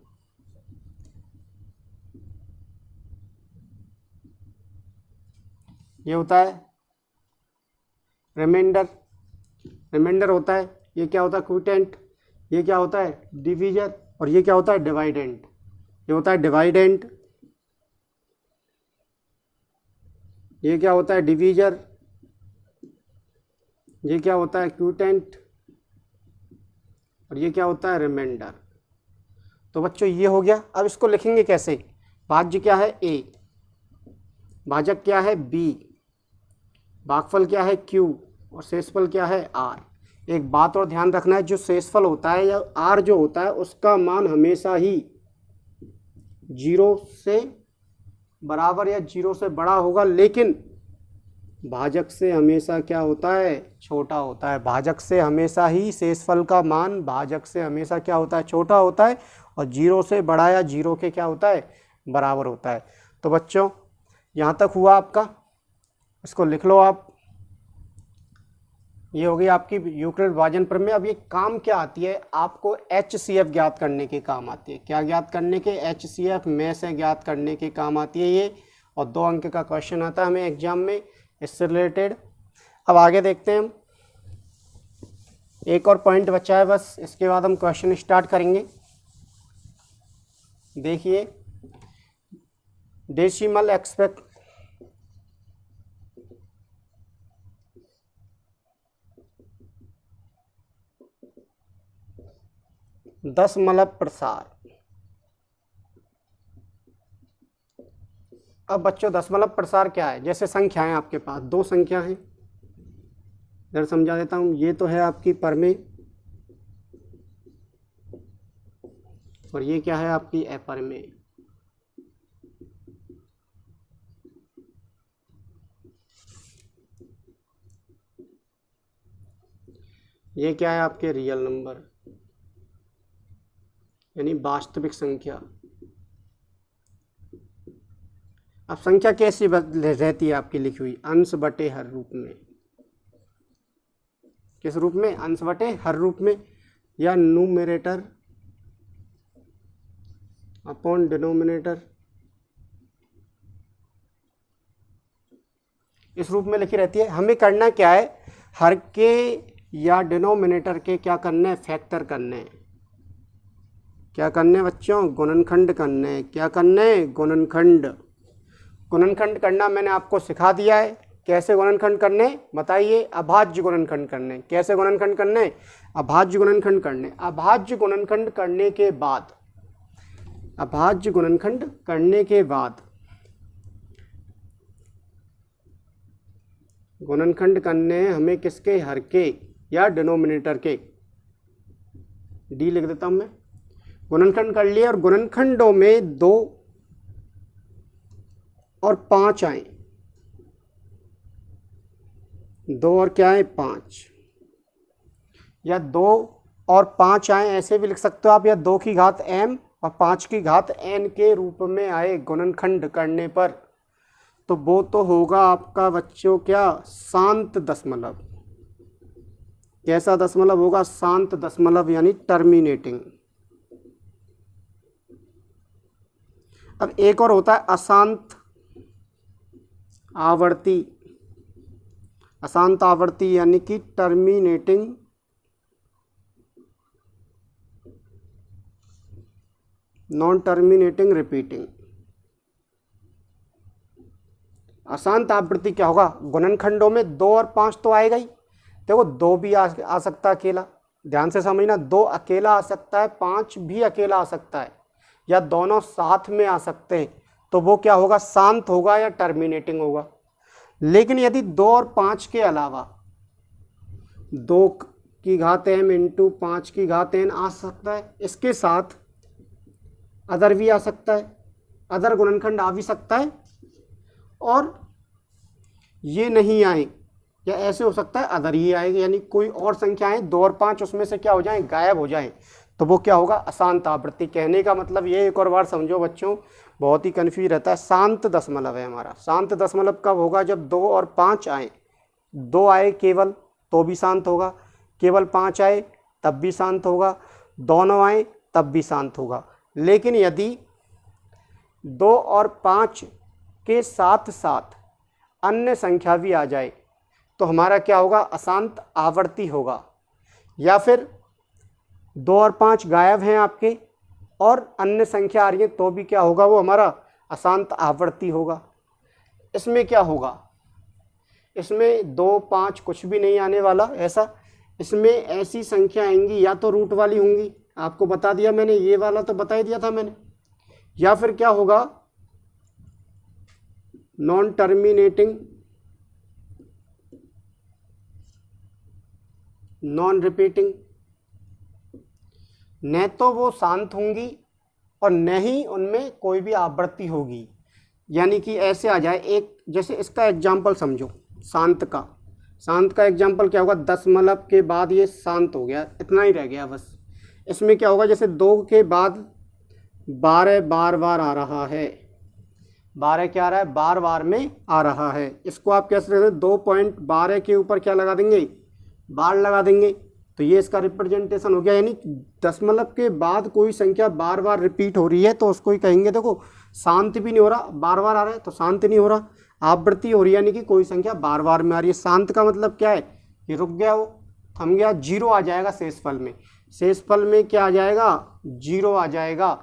ये होता है रिमाइंडर। रिमाइंडर होता है, ये क्या होता है, क्विटेंट। ये क्या होता है, डिवीजर। और ये क्या होता है, डिवाइडेंट। ये होता है डिवाइडेंट। ये क्या होता है, डिवीजर। ये क्या होता है, क्विटेंट। और ये क्या होता है, रिमाइंडर। तो बच्चों ये हो गया। अब इसको लिखेंगे कैसे? भाज्य क्या है? a, भाजक क्या है? b, भागफल क्या है? q, और शेषफल क्या है? r। एक बात और ध्यान रखना है, जो शेषफल होता है या r जो होता है उसका मान हमेशा ही 0 से बराबर या 0 से बड़ा होगा, लेकिन भाजक से हमेशा क्या होता है? छोटा होता है। भाजक से हमेशा ही शेषफल का मान भाजक से हमेशा क्या होता है? छोटा होता है, और 0 से बड़ा या 0 के क्या होता है? बराबर होता है। तो बच्चों यहाँ तक हुआ आपका, इसको लिख लो आप। ये हो गई आपकी यूक्लिड विभाजन प्रमेय। अब ये काम क्या आती है? आपको HCF ज्ञात करने के काम आती है। क्या ज्ञात करने के? HCF में से ज्ञात करने के काम आती है ये, और 2 अंक का क्वेश्चन आता है हमें एग्जाम में इससे रिलेटेड। अब आगे देखते हैं हम, एक और पॉइंट बचा है बस, इसके बाद हम क्वेश्चन स्टार्ट करेंगे। देखिए, डेसिमल एक्सपेक्ट दशमलव प्रसार। अब बच्चों दशमलव प्रसार क्या है? जैसे संख्याएं आपके पास 2 संख्या हैं, इधर समझा देता हूं। ये तो है आपकी प्रमेय, और ये क्या है? आपकी अप्रमेय। ये क्या है? आपके रियल नंबर, यानी वास्तविक संख्या। अब संख्या कैसी रहती है आपकी लिखी हुई? अंश बटे हर रूप में। किस रूप में? अंश बटे हर रूप में, या न्यूमरेटर अपॉन डिनोमिनेटर, इस रूप में लिखी रहती है। हमें करना क्या है? हर के या डिनोमिनेटर के क्या करने हैं? फैक्टर करने हैं। क्या करने बच्चों? गुणनखंड करने। क्या करने? गुणनखंड। गुणनखंड करना मैंने आपको सिखा दिया है। कैसे गुणनखंड करने बताइए? अभाज्य गुणनखंड करने। कैसे गुणनखंड करने? अभाज्य गुणनखंड करने। अभाज्य गुणनखंड करने के बाद, अभाज्य गुणनखंड करने के बाद गुणनखंड करने हमें किसके? हर के या डिनोमिनेटर के। डी लिख देता हूं मैं। गुणनखंड कर लिया, और गुणनखंडों में 2 और 5 आए। 2 और क्या है? 5, या 2 और 5 आए, ऐसे भी लिख सकते हो आप, या 2 की घात m और 5 की घात n के रूप में आए गुणनखंड करने पर, तो वो तो होगा आपका बच्चों क्या? शांत दशमलव। कैसा दशमलव होगा? शांत दशमलव, यानी टर्मिनेटिंग। अब एक और होता है अशांत आवर्ती। अशांत आवर्ती यानी कि टर्मिनेटिंग नॉन टर्मिनेटिंग रिपीटिंग। अशांत आवृत्ति क्या होगा? गुणनखंडों में 2 और 5 तो आएगा ही। देखो 2 भी आ सकता है अकेला, ध्यान से समझना। 2 अकेला आ सकता है, 5 भी अकेला आ सकता है, या दोनों साथ में आ सकते हैं। तो वो क्या होगा? शांत होगा या टर्मिनेटिंग होगा। लेकिन यदि 2 और 5 के अलावा 2 की घात m इंटू 5 की घात n आ सकता है, इसके साथ अदर भी आ सकता है, अदर गुणनखंड आ भी सकता है, और ये नहीं आए, या ऐसे हो सकता है अदर ही आएगा, यानी कोई और संख्याएं 2 और 5 उसमें से क्या हो जाएं? गायब हो जाएं। तो वो क्या होगा? अशांत आवृत्ति। कहने का मतलब ये, एक और बार समझो बच्चों, बहुत ही कन्फ्यूज रहता है। शांत दशमलव है हमारा। शांत दशमलव कब होगा? जब 2 और 5 आए। 2 आए केवल तो भी शांत होगा, केवल 5 आए तब भी शांत होगा, दोनों आए तब भी शांत होगा। लेकिन यदि 2 और 5 के साथ साथ अन्य संख्या भी आ जाए तो हमारा क्या होगा? अशांत आवर्ती होगा। या फिर 2 और 5 गायब हैं आपके और अन्य संख्या आ रही है तो भी क्या होगा? वो हमारा अशांत आवर्ती होगा। इसमें क्या होगा? इसमें 2, 5 कुछ भी नहीं आने वाला ऐसा। इसमें ऐसी संख्या आएंगी या तो रूट वाली होंगी आपको बता दिया मैंने, ये वाला तो बता ही दिया था मैंने। या फिर क्या होगा, नॉन टर्मिनेटिंग नॉन रिपीटिंग, न तो वो शांत होंगी और न ही उनमें कोई भी आवृत्ति होगी। यानी कि ऐसे आ जाए, एक जैसे इसका एग्जाम्पल समझो, शांत का एग्जाम्पल क्या होगा, दशमलव के बाद ये शांत हो गया, इतना ही रह गया बस। इसमें क्या होगा, जैसे 2 के बाद 12 बार बार आ रहा है, 12 क्या आ रहा है, बार बार में आ रहा है। इसको आप कैसे रखेंगे, 2.12 के ऊपर क्या लगा देंगे, बार लगा देंगे, तो ये इसका रिप्रेजेंटेशन हो गया। यानी दशमलव के बाद कोई संख्या बार बार रिपीट हो रही है तो उसको ही कहेंगे, देखो शांत भी नहीं हो रहा, बार बार आ रहा है तो शांत नहीं हो रहा, आवृत्ति हो रही है, यानी कि कोई संख्या बार बार में आ रही है। शांत का मतलब क्या है, ये रुक गया, वो थम गया, 0 आ जाएगा शेषफल में। शेषफल में क्या आ जाएगा, 0 आ जाएगा,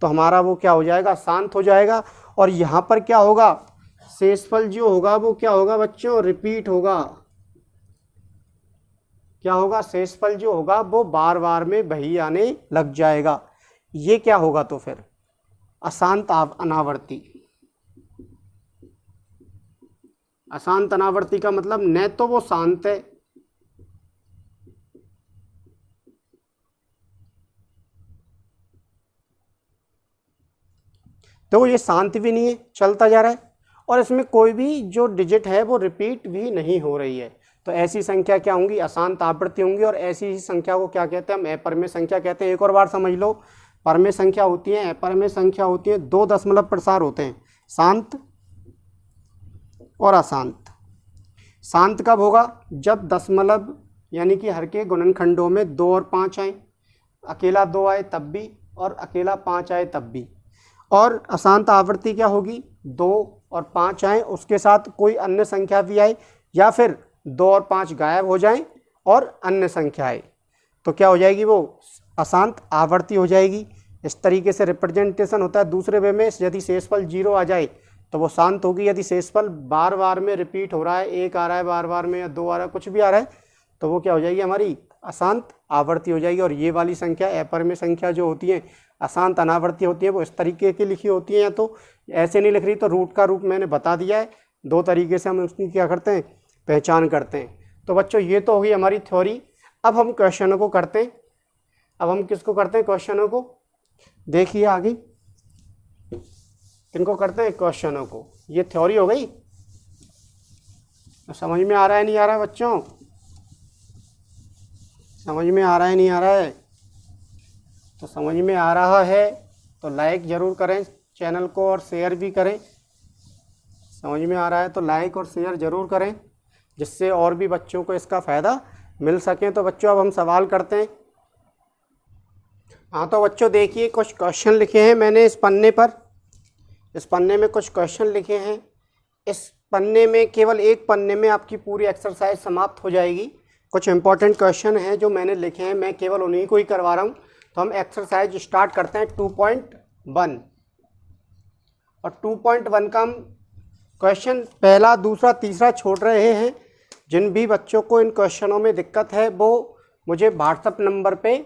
तो हमारा वो क्या हो जाएगा, शांत हो जाएगा। और यहाँ पर क्या होगा, शेषफल जो होगा वो क्या होगा बच्चों, रिपीट होगा। क्या होगा, शेषफल जो होगा वो बार बार में वही आने लग जाएगा। ये क्या होगा, तो फिर अशांत अनावर्ती। अशांत अनावर्ती का मतलब न तो वो शांत है, तो ये शांत भी नहीं है, चलता जा रहा है, और इसमें कोई भी जो डिजिट है वो रिपीट भी नहीं हो रही है। तो ऐसी संख्या क्या होंगी, अशांत आवृत्ति होंगी। और ऐसी ही संख्या को क्या कहते हैं, हम अपरिमेय संख्या कहते हैं। एक और बार समझ लो, परमेय संख्या होती है, अपरिमेय संख्या होती है, 2 दशमलव प्रसार होते हैं, शांत और अशांत। शांत कब होगा, जब दशमलव यानी कि हर के गुणनखंडों में 2 और 5 आए, अकेला 2 आए तब भी और अकेला 5 आए तब भी। और अशांत आवृत्ति क्या होगी, 2 और 5 आए, उसके साथ कोई अन्य संख्या भी आए, या फिर 2 और 5 गायब हो जाएं और अन्य संख्या आए, तो क्या हो जाएगी, वो अशांत आवृत्ति हो जाएगी। इस तरीके से रिप्रेजेंटेशन होता है। दूसरे वे में यदि शेषफल 0 आ जाए तो वो शांत होगी। यदि शेषफल बार बार में रिपीट हो रहा है, 1 आ रहा है बार बार में, या 2 आ रहा है, कुछ भी आ रहा है, तो वो क्या हो जाएगी, हमारी अशांत आवृत्ति हो जाएगी। और ये वाली संख्या, अपरिमेय संख्या जो होती है, अशांत अनावर्ती होती है, वो इस तरीके की लिखी होती है, या तो ऐसे नहीं लिख रही तो रूट का रूप मैंने बता दिया है। 2 तरीके से हम उसकी क्या करते हैं, पहचान करते हैं। तो बच्चों ये तो होगी हमारी थ्योरी। अब हम क्वेश्चनों को करते हैं। अब हम किसको करते हैं, क्वेश्चनों को। देखिए आगे किनको करते हैं, क्वेश्चनों को। ये थ्योरी हो गई, तो समझ में आ रहा है नहीं आ रहा है बच्चों, समझ में आ रहा है नहीं आ रहा है, तो समझ में आ रहा है तो लाइक ज़रूर करें चैनल को, और शेयर भी करें। समझ में आ रहा है तो लाइक और शेयर ज़रूर करें, जिससे और भी बच्चों को इसका फ़ायदा मिल सके। तो बच्चों अब हम सवाल करते हैं। हाँ तो बच्चों देखिए, कुछ क्वेश्चन लिखे हैं मैंने इस पन्ने पर। इस पन्ने में कुछ क्वेश्चन लिखे हैं। इस पन्ने में, केवल एक पन्ने में आपकी पूरी एक्सरसाइज समाप्त हो जाएगी। कुछ इंपॉर्टेंट क्वेश्चन हैं जो मैंने लिखे हैं, मैं केवल उन्हीं को ही करवा रहा हूँ। तो हम एक्सरसाइज स्टार्ट करते हैं 2.1। और 2.1 का हम क्वेश्चन पहला, दूसरा, तीसरा छोड़ रहे हैं। जिन भी बच्चों को इन क्वेश्चनों में दिक्कत है वो मुझे व्हाट्सएप नंबर पे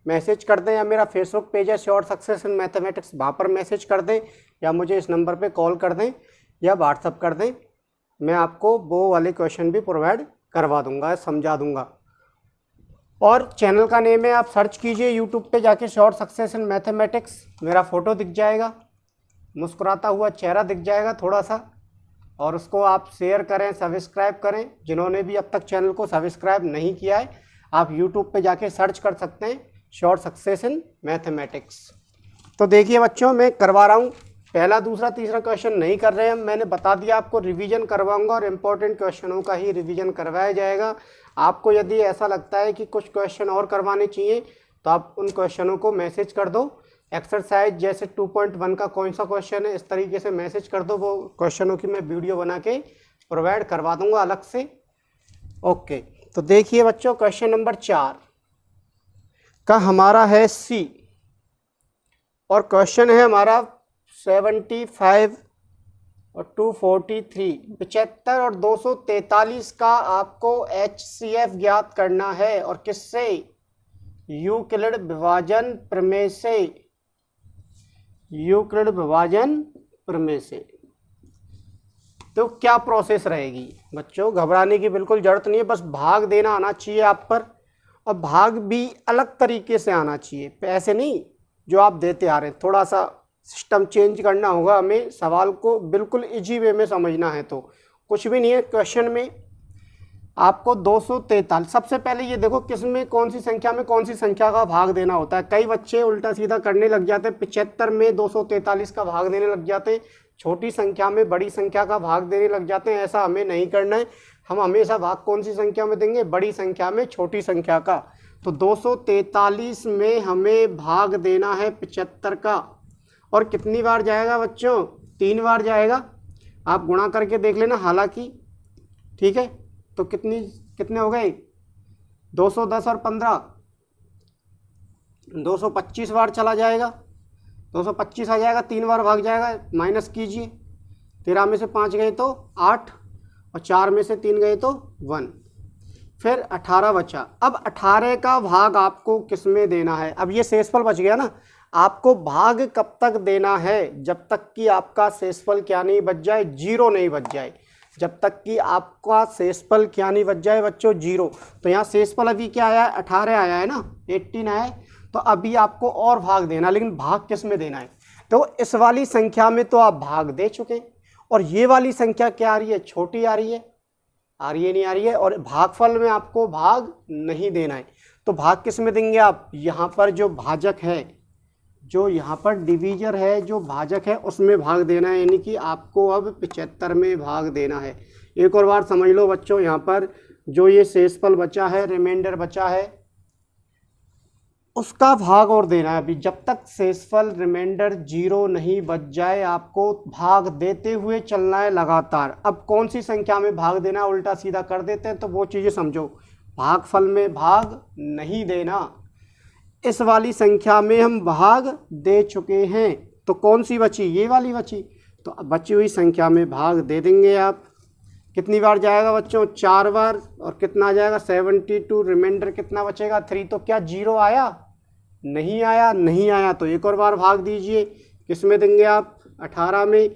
मैसेज कर दें, या मेरा फेसबुक पेज है श्योर सक्सेस इन मैथमेटिक्स, वहाँ पर मैसेज कर दें, या मुझे इस नंबर पे कॉल कर दें या व्हाट्सएप कर दें। मैं आपको वो वाले क्वेश्चन भी प्रोवाइड करवा दूंगा, समझा दूंगा। और चैनल का नेम है, आप सर्च कीजिए यूट्यूब पे जाके श्योर सक्सेस इन मैथमेटिक्स, मेरा फ़ोटो दिख जाएगा, मुस्कुराता हुआ चेहरा दिख जाएगा थोड़ा सा, और उसको आप शेयर करें, सब्सक्राइब करें। जिन्होंने भी अब तक चैनल को सब्सक्राइब नहीं किया है, आप यूट्यूब पे जाके सर्च कर सकते हैं श्योर सक्सेस इन मैथमेटिक्स। तो देखिए बच्चों, मैं करवा रहा हूँ पहला, दूसरा, तीसरा क्वेश्चन नहीं कर रहे हैं। मैंने बता दिया आपको, रिवीजन करवाऊंगा और इम्पोर्टेंट क्वेश्चनों का ही रिवीजन करवाया जाएगा। आपको यदि ऐसा लगता है कि कुछ क्वेश्चन और करवाने चाहिए तो आप उन क्वेश्चनों को मैसेज कर दो। एक्सरसाइज जैसे 2.1 का कौन सा क्वेश्चन है, इस तरीके से मैसेज कर दो, वो क्वेश्चनों की मैं वीडियो बना के प्रोवाइड करवा दूंगा अलग से। ओके, तो देखिए बच्चों, क्वेश्चन नंबर 4 का हमारा है सी, और क्वेश्चन है हमारा 75 और 243, 75 और 243 का आपको HCF ज्ञात करना है। और किससे, यूक्लिड विभाजन प्रमेय से, यूक्लिड विभाजन प्रमेय से। तो क्या प्रोसेस रहेगी बच्चों, घबराने की बिल्कुल जरूरत नहीं है, बस भाग देना आना चाहिए आप पर, और भाग भी अलग तरीके से आना चाहिए, ऐसे नहीं जो आप देते आ रहे हैं। थोड़ा सा सिस्टम चेंज करना होगा हमें, सवाल को बिल्कुल इजी वे में समझना है। तो कुछ भी नहीं है, क्वेश्चन में आपको 243, सबसे पहले ये देखो किसमें कौन सी संख्या में कौन सी संख्या का भाग देना होता है। कई बच्चे उल्टा सीधा करने लग जाते हैं, 75 में 243 का भाग देने लग जाते हैं, छोटी संख्या में बड़ी संख्या का भाग देने लग जाते हैं। ऐसा हमें नहीं करना है, हम हमेशा भाग कौन सी संख्या में देंगे, बड़ी संख्या में छोटी संख्या का। तो 243 में हमें भाग देना है 75 का, और कितनी बार जाएगा बच्चों, 3 बार जाएगा। आप गुणा करके देख लेना हालांकि, ठीक है। तो कितने हो गए, 210 और 15, 225 बार चला जाएगा, 225 आ जाएगा, 3 बार भाग जाएगा, माइनस कीजिए, 13 में से 5 गए तो 8, और 4 में से 3 गए तो 1, फिर 18 बचा। अब 18 का भाग आपको किस में देना है, अब ये शेषफल बच गया ना। आपको भाग कब तक देना है, जब तक कि आपका शेषफल क्या नहीं बच जाए, 0 नहीं बच जाए। जब तक कि आपका शेषफल क्या नहीं बच जाए बच्चों, 0। तो यहाँ शेषफल अभी क्या आया है, 18 आया है ना, 18 आया है। तो अभी आपको और भाग देना, लेकिन भाग किस में देना है। तो इस वाली संख्या में तो आप भाग दे चुके, और ये वाली संख्या क्या आ रही है, छोटी आ रही है, नहीं आ रही है, और भागफल में आपको भाग नहीं देना है। तो भाग किस में देंगे आप, यहाँ पर जो भाजक है, जो यहाँ पर डिवीजर है, जो भाजक है उसमें भाग देना है, यानी कि आपको अब 75 में भाग देना है। एक और बार समझ लो बच्चों, यहाँ पर जो ये शेषफल बचा है, रिमाइंडर बचा है, उसका भाग और देना है। अभी जब तक शेषफल रिमाइंडर 0 नहीं बच जाए, आपको भाग देते हुए चलना है लगातार। अब कौन सी संख्या में भाग देना है, उल्टा सीधा कर देते हैं, तो वो चीज़ें समझो। भागफल में भाग नहीं देना, इस वाली संख्या में हम भाग दे चुके हैं, तो कौन सी बची, ये वाली बची। तो अब बची हुई संख्या में भाग दे देंगे आप। कितनी बार जाएगा बच्चों, 4 बार, और कितना आ जाएगा 72, रिमाइंडर कितना बचेगा 3। तो क्या 0 आया, नहीं आया, नहीं आया। तो एक और बार भाग दीजिए, किस में देंगे आप, 18 में।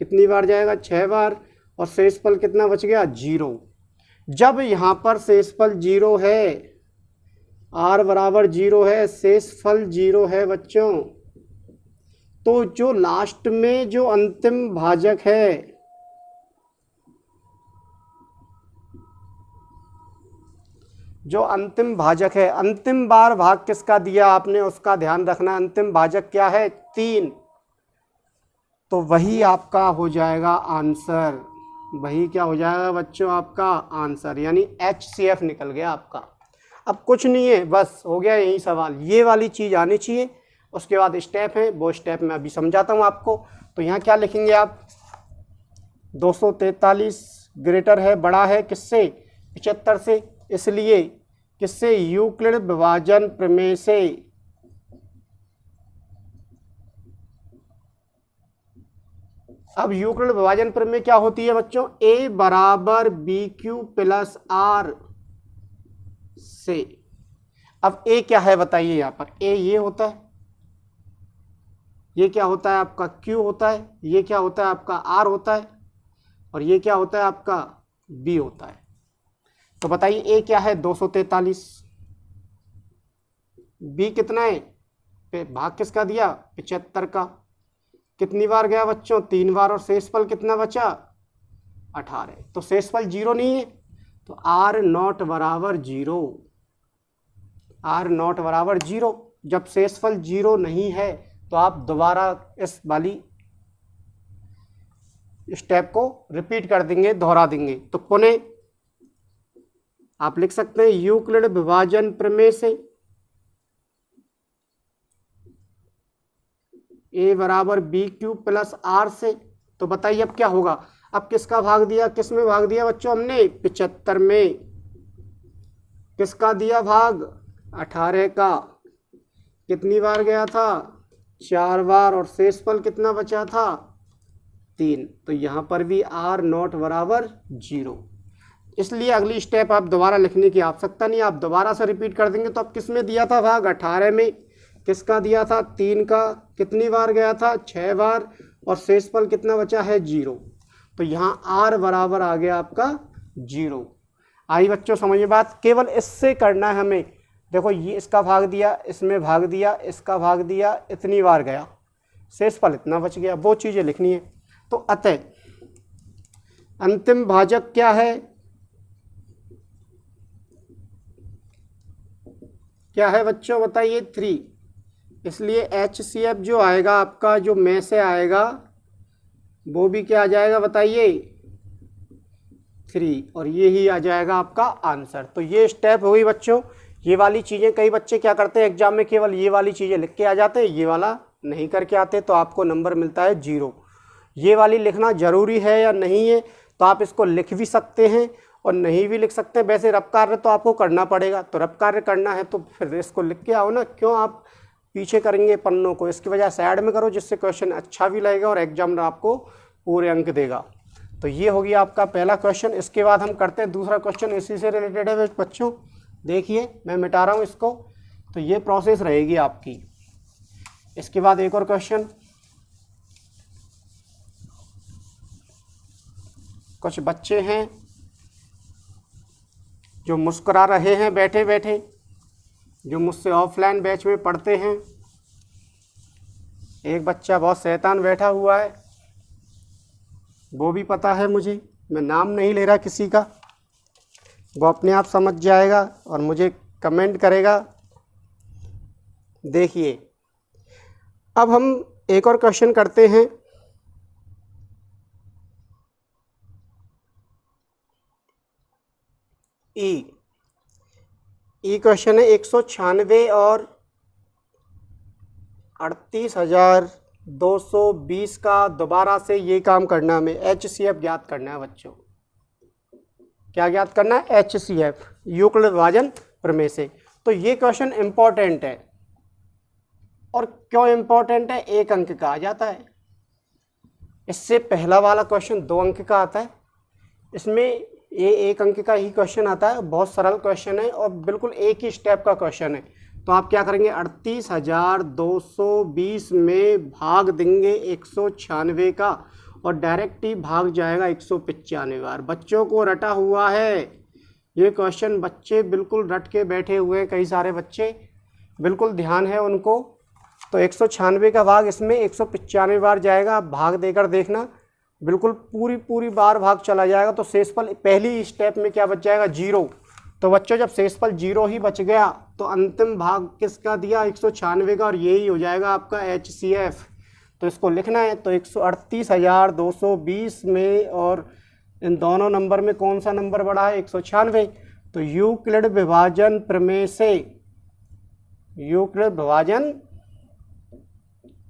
कितनी बार जाएगा, 6 बार, और शेषफल कितना बच गया, 0। जब यहाँ पर शेषफल 0 है, r बराबर 0 है, शेषफल 0 है बच्चों, तो जो लास्ट में जो अंतिम भाजक है, जो अंतिम भाजक है, अंतिम बार भाग किसका दिया आपने उसका ध्यान रखना। अंतिम भाजक क्या है, 3। तो वही आपका हो जाएगा आंसर, वही क्या हो जाएगा बच्चों, आपका आंसर, यानी HCF निकल गया आपका। अब कुछ नहीं है, बस हो गया यही सवाल, ये वाली चीज़ आनी चाहिए। उसके बाद स्टेप है, वो स्टेप मैं अभी समझाता हूँ आपको। तो यहाँ क्या लिखेंगे आप, 243 ग्रेटर है, बड़ा है किससे, 75 से, इसलिए किससे, यूक्लिड विभाजन प्रमेय से। अब यूक्लिड विभाजन प्रमेय क्या होती है बच्चों, a बराबर BQ प्लस R से। अब a क्या है बताइए, यहाँ पर a ये होता है, ये क्या होता है आपका Q होता है, ये क्या होता है आपका R होता है, और ये क्या होता है आपका B होता है। तो बताइए a क्या है, 243, B कितना है, भाग किसका दिया, 75 का। कितनी बार गया बच्चों, 3 बार, और शेषफल कितना बचा, 18। तो शेषफल 0 नहीं है, तो R नॉट बराबर 0, R नॉट बराबर 0। जब शेषफल 0 नहीं है, तो आप दोबारा इस वाली स्टेप को रिपीट कर देंगे, दोहरा देंगे। तो पुनः आप लिख सकते हैं यूक्लिड विभाजन प्रमेय से a बराबर BQ प्लस R से। तो बताइए अब क्या होगा, अब किसका भाग दिया, किस में भाग दिया बच्चों हमने, 75 में। किसका दिया भाग, 18 का। कितनी बार गया था, 4 बार, और शेषफल कितना बचा था, 3। तो यहाँ पर भी R नॉट बराबर 0। इसलिए अगली स्टेप आप दोबारा लिखने की आवश्यकता नहीं, आप दोबारा से रिपीट कर देंगे। तो अब किस में दिया था भाग? 18 में। किसका दिया था? 3 का। कितनी बार गया था? 6 बार। और शेषफल कितना बचा है? 0। तो यहाँ r बराबर आ गया आपका 0। आई बच्चों समझ में बात? केवल इससे करना है हमें। देखो ये इसका भाग दिया, इसमें भाग दिया, इसका भाग दिया, इतनी बार गया, शेषफल इतना बच गया, वो चीज़ें लिखनी है। तो अतः अंतिम भाजक क्या है? क्या है बच्चों बताइए? 3। इसलिए HCF जो आएगा आपका, जो में से आएगा, वो भी क्या आ जाएगा बताइए? 3। और ये ही आ जाएगा आपका आंसर। तो ये स्टेप हो गई बच्चों। ये वाली चीज़ें कई बच्चे क्या करते हैं एग्जाम में, केवल ये वाली चीज़ें लिख के आ जाते हैं, ये वाला नहीं करके आते, तो आपको नंबर मिलता है 0। ये वाली लिखना ज़रूरी है या नहीं है? तो आप इसको लिख भी सकते हैं और नहीं भी लिख सकते हैं। वैसे रफ कार्य तो आपको करना पड़ेगा, तो रफ कार्य करना है तो फिर इसको लिख के आओ ना, क्यों आप पीछे करेंगे पन्नों को? इसकी वजह साइड में करो, जिससे क्वेश्चन अच्छा भी लगेगा और एग्जामिनर आपको पूरे अंक देगा। तो ये हो गया आपका पहला क्वेश्चन। इसके बाद हम करते हैं दूसरा क्वेश्चन, इसी से रिलेटेड है बच्चों। देखिए मैं मिटा रहा हूँ इसको, तो ये प्रोसेस रहेगी आपकी। इसके बाद एक और क्वेश्चन, कुछ बच्चे हैं जो मुस्कुरा रहे हैं बैठे बैठे, जो मुझसे ऑफलाइन बैच में पढ़ते हैं। एक बच्चा बहुत शैतान बैठा हुआ है, वो भी पता है मुझे, मैं नाम नहीं ले रहा किसी का, वो अपने आप समझ जाएगा और मुझे कमेंट करेगा। देखिए अब हम एक और क्वेश्चन करते हैं। ई क्वेश्चन है 196 और 38,220 का दोबारा से ये काम करना है हमें, HCF ज्ञात करना है बच्चों। क्या ज्ञात करना है? HCF, यूक्लिड विभाजन प्रमेय से। तो ये क्वेश्चन इम्पोर्टेंट है। और क्यों इम्पोर्टेंट है? 1 अंक का आ जाता है। इससे पहला वाला क्वेश्चन 2 अंक का आता है, इसमें ये 1 अंक का ही क्वेश्चन आता है। बहुत सरल क्वेश्चन है और बिल्कुल एक ही स्टेप का क्वेश्चन है। तो आप क्या करेंगे? 38,220 में भाग देंगे 196 का और डायरेक्ट ही भाग जाएगा 195 बार। बच्चों को रटा हुआ है ये क्वेश्चन, बच्चे बिल्कुल रट के बैठे हुए हैं, कई सारे बच्चे बिल्कुल ध्यान है उनको। तो 196 का भाग इसमें 195 बार जाएगा। आप भाग देकर देखना, बिल्कुल पूरी बार भाग चला जाएगा। तो शेषफल पहली स्टेप में क्या बच जाएगा? 0। तो बच्चों जब शेषफल 0 ही बच गया तो अंतिम भाग किसका दिया? 196 का, और यही हो जाएगा आपका HCF। तो इसको लिखना है। तो 138,220 में और इन दोनों नंबर में कौन सा नंबर बड़ा है? 196। तो यूक्लिड विभाजन प्रमेय से, यूक्लिड विभाजन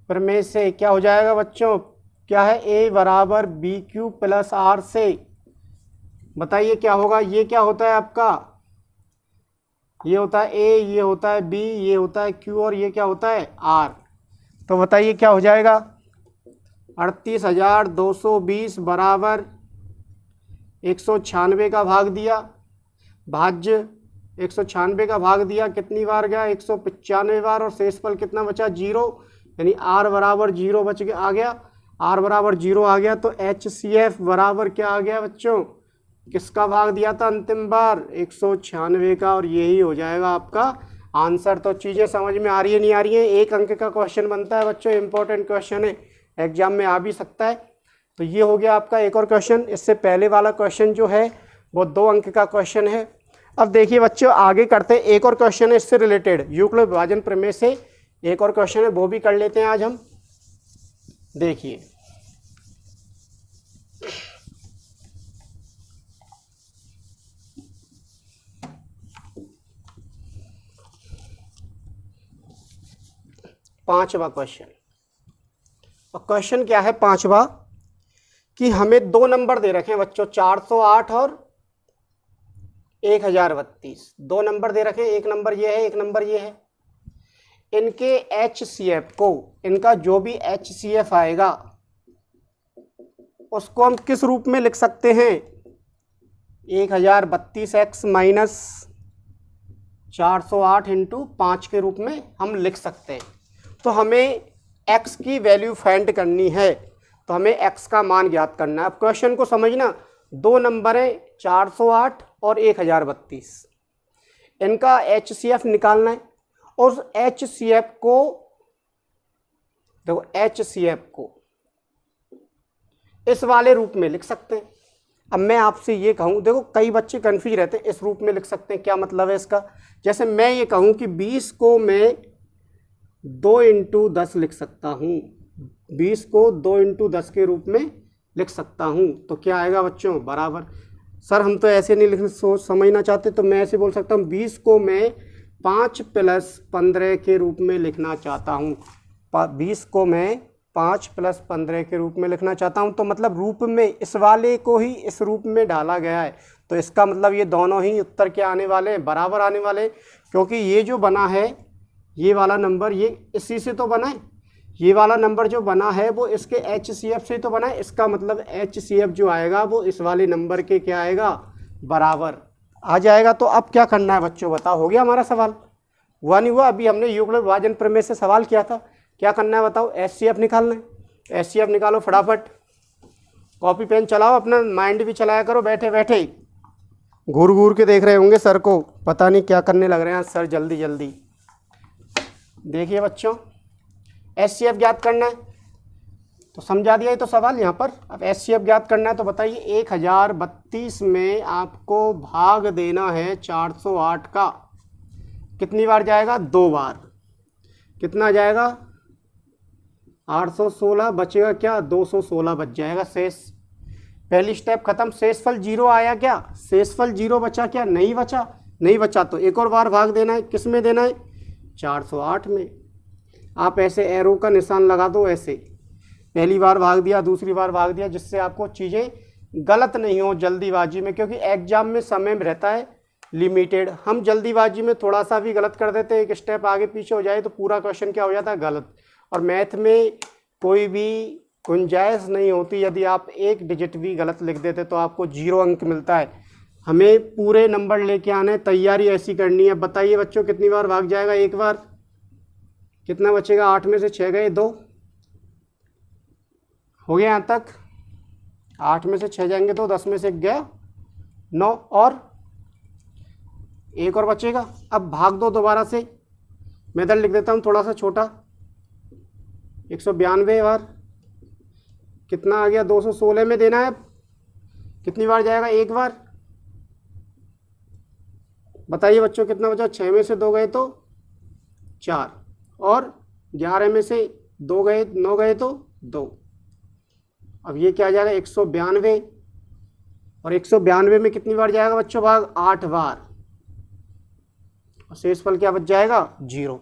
प्रमेय से क्या हो जाएगा बच्चों? क्या है? A बराबर BQ प्लस R से। बताइए क्या होगा? ये क्या होता है आपका? ये होता है A, ये होता है B, ये होता है Q और ये क्या होता है? R। तो बताइए क्या हो जाएगा? 38,220 बराबर 196 का भाग दिया, भाज्य 196 का भाग दिया, कितनी बार गया? 195 बार। और शेषफल कितना बचा? 0, यानी R बराबर 0 बच गया, आ गया। R बराबर 0 आ गया। तो HCF बराबर क्या आ गया बच्चों? किसका भाग दिया था अंतिम बार? 196 का, और यही हो जाएगा आपका आंसर। तो चीज़ें समझ में आ रही है नहीं आ रही है? 1 अंक का क्वेश्चन बनता है बच्चों, इंपॉर्टेंट क्वेश्चन है, एग्जाम में आ भी सकता है। तो ये हो गया आपका एक और क्वेश्चन। इससे पहले वाला क्वेश्चन जो है वो 2 अंक का क्वेश्चन है। अब देखिए बच्चों आगे करते हैं, एक और क्वेश्चन है इससे रिलेटेड, यूक्लिड विभाजन प्रमेय से एक और क्वेश्चन है, वो भी कर लेते हैं आज हम। देखिए पांचवा क्वेश्चन, और क्वेश्चन क्या है पांचवा कि हमें 2 नंबर दे रखे हैं बच्चों, 408 और 1032। 2 नंबर दे रखे हैं, एक नंबर ये है, एक नंबर ये है। इनके HCF को, इनका जो भी HCF आएगा उसको हम किस रूप में लिख सकते हैं? 1032x माइनस 408 इंटू 5 के रूप में हम लिख सकते हैं। तो हमें x की वैल्यू फाइंड करनी है, तो हमें x का मान ज्ञात करना है। अब क्वेश्चन को समझना, दो नंबर है 408 और 1032, इनका HCF निकालना है। और HCF को देखो, HCF को इस वाले रूप में लिख सकते हैं। अब मैं आपसे ये कहूँ, देखो कई बच्चे कन्फ्यूज रहते हैं, इस रूप में लिख सकते हैं, क्या मतलब है इसका। जैसे मैं ये कहूँ कि 20 को मैं 2 इंटू 10 लिख सकता हूँ, 20 को 2 इंटू 10 के रूप में लिख सकता हूँ, तो क्या आएगा बच्चों, बराबर। सर हम तो ऐसे नहीं लिखने सोच समझना चाहते, तो मैं ऐसे बोल सकता हूँ 20 को मैं 5 + 15 के रूप में लिखना चाहता हूँ। 20 को मैं 5 + 15 के रूप में लिखना चाहता हूँ। तो मतलब रूप में इस वाले को ही इस रूप में डाला गया है, तो इसका मतलब ये दोनों ही उत्तर क्या आने वाले हैं, बराबर आने वाले। क्योंकि ये जो बना है, ये वाला नंबर ये इसी से तो बना है, ये वाला नंबर जो बना है वो इसके HCF से तो बना है। इसका मतलब HCF जो आएगा वो इस वाले नंबर के क्या आएगा, बराबर आ जाएगा। तो अब क्या करना है बच्चों, बताओ, हो गया हमारा सवाल। हुआ नहीं हुआ? अभी हमने युगल विभाजन प्रमेय से सवाल किया था, क्या करना है बताओ, HCF निकालना है। HCF निकालो फटाफट, कॉपी पेन चलाओ, अपना माइंड भी चलाया करो, बैठे बैठे घूर घूर के देख रहे होंगे सर को, पता नहीं क्या करने लग रहे हैं सर, जल्दी जल्दी देखिए बच्चों। HCF ज्ञात करना है, तो समझा दिया ही तो सवाल यहाँ पर। अब HCF ज्ञात करना है, तो बताइए 1032 में आपको भाग देना है 408 का, कितनी बार जाएगा, 2 बार। कितना जाएगा, 816, बचेगा क्या, 216 बच जाएगा शेष। पहली स्टेप खत्म, शेषफल 0 आया क्या, शेषफल 0 बचा क्या, नहीं बचा। नहीं बचा तो एक और बार भाग देना है, किस में देना है, 408 में। आप ऐसे एरो का निशान लगा दो, ऐसे पहली बार भाग दिया, दूसरी बार भाग दिया, जिससे आपको चीज़ें गलत नहीं हो जल्दीबाजी में। क्योंकि एग्जाम में समय रहता है लिमिटेड, हम जल्दीबाजी में थोड़ा सा भी गलत कर देते हैं, एक स्टेप आगे पीछे हो जाए तो पूरा क्वेश्चन क्या हो जाता है, गलत। और मैथ में कोई भी गुंजाइश नहीं होती, यदि आप एक डिजिट भी गलत लिख देते तो आपको 0 अंक मिलता है। हमें पूरे नंबर लेके आने, तैयारी ऐसी करनी है। बताइए बच्चों, कितनी बार भाग जाएगा, एक बार। कितना बचेगा, 8 में से 6 गए 2, हो गया यहाँ तक। 8 में से 6 जाएंगे तो 10 में से 1 गया 9, और एक और बचेगा। अब भाग दो दोबारा से, मैं इधर लिख देता हूँ थोड़ा सा छोटा, 192 बार। कितना आ गया, 216 में देना है। कितनी बार जाएगा, एक बार। बताइए बच्चों कितना बचा, 6 में से 2 गए तो 4, और 11 में से 2 गए, 9 गए तो 2। अब ये क्या आ जाएगा, 192, और 192 में कितनी बार जाएगा बच्चों भाग, 8 बार। और शेषफल क्या बच जाएगा, 0।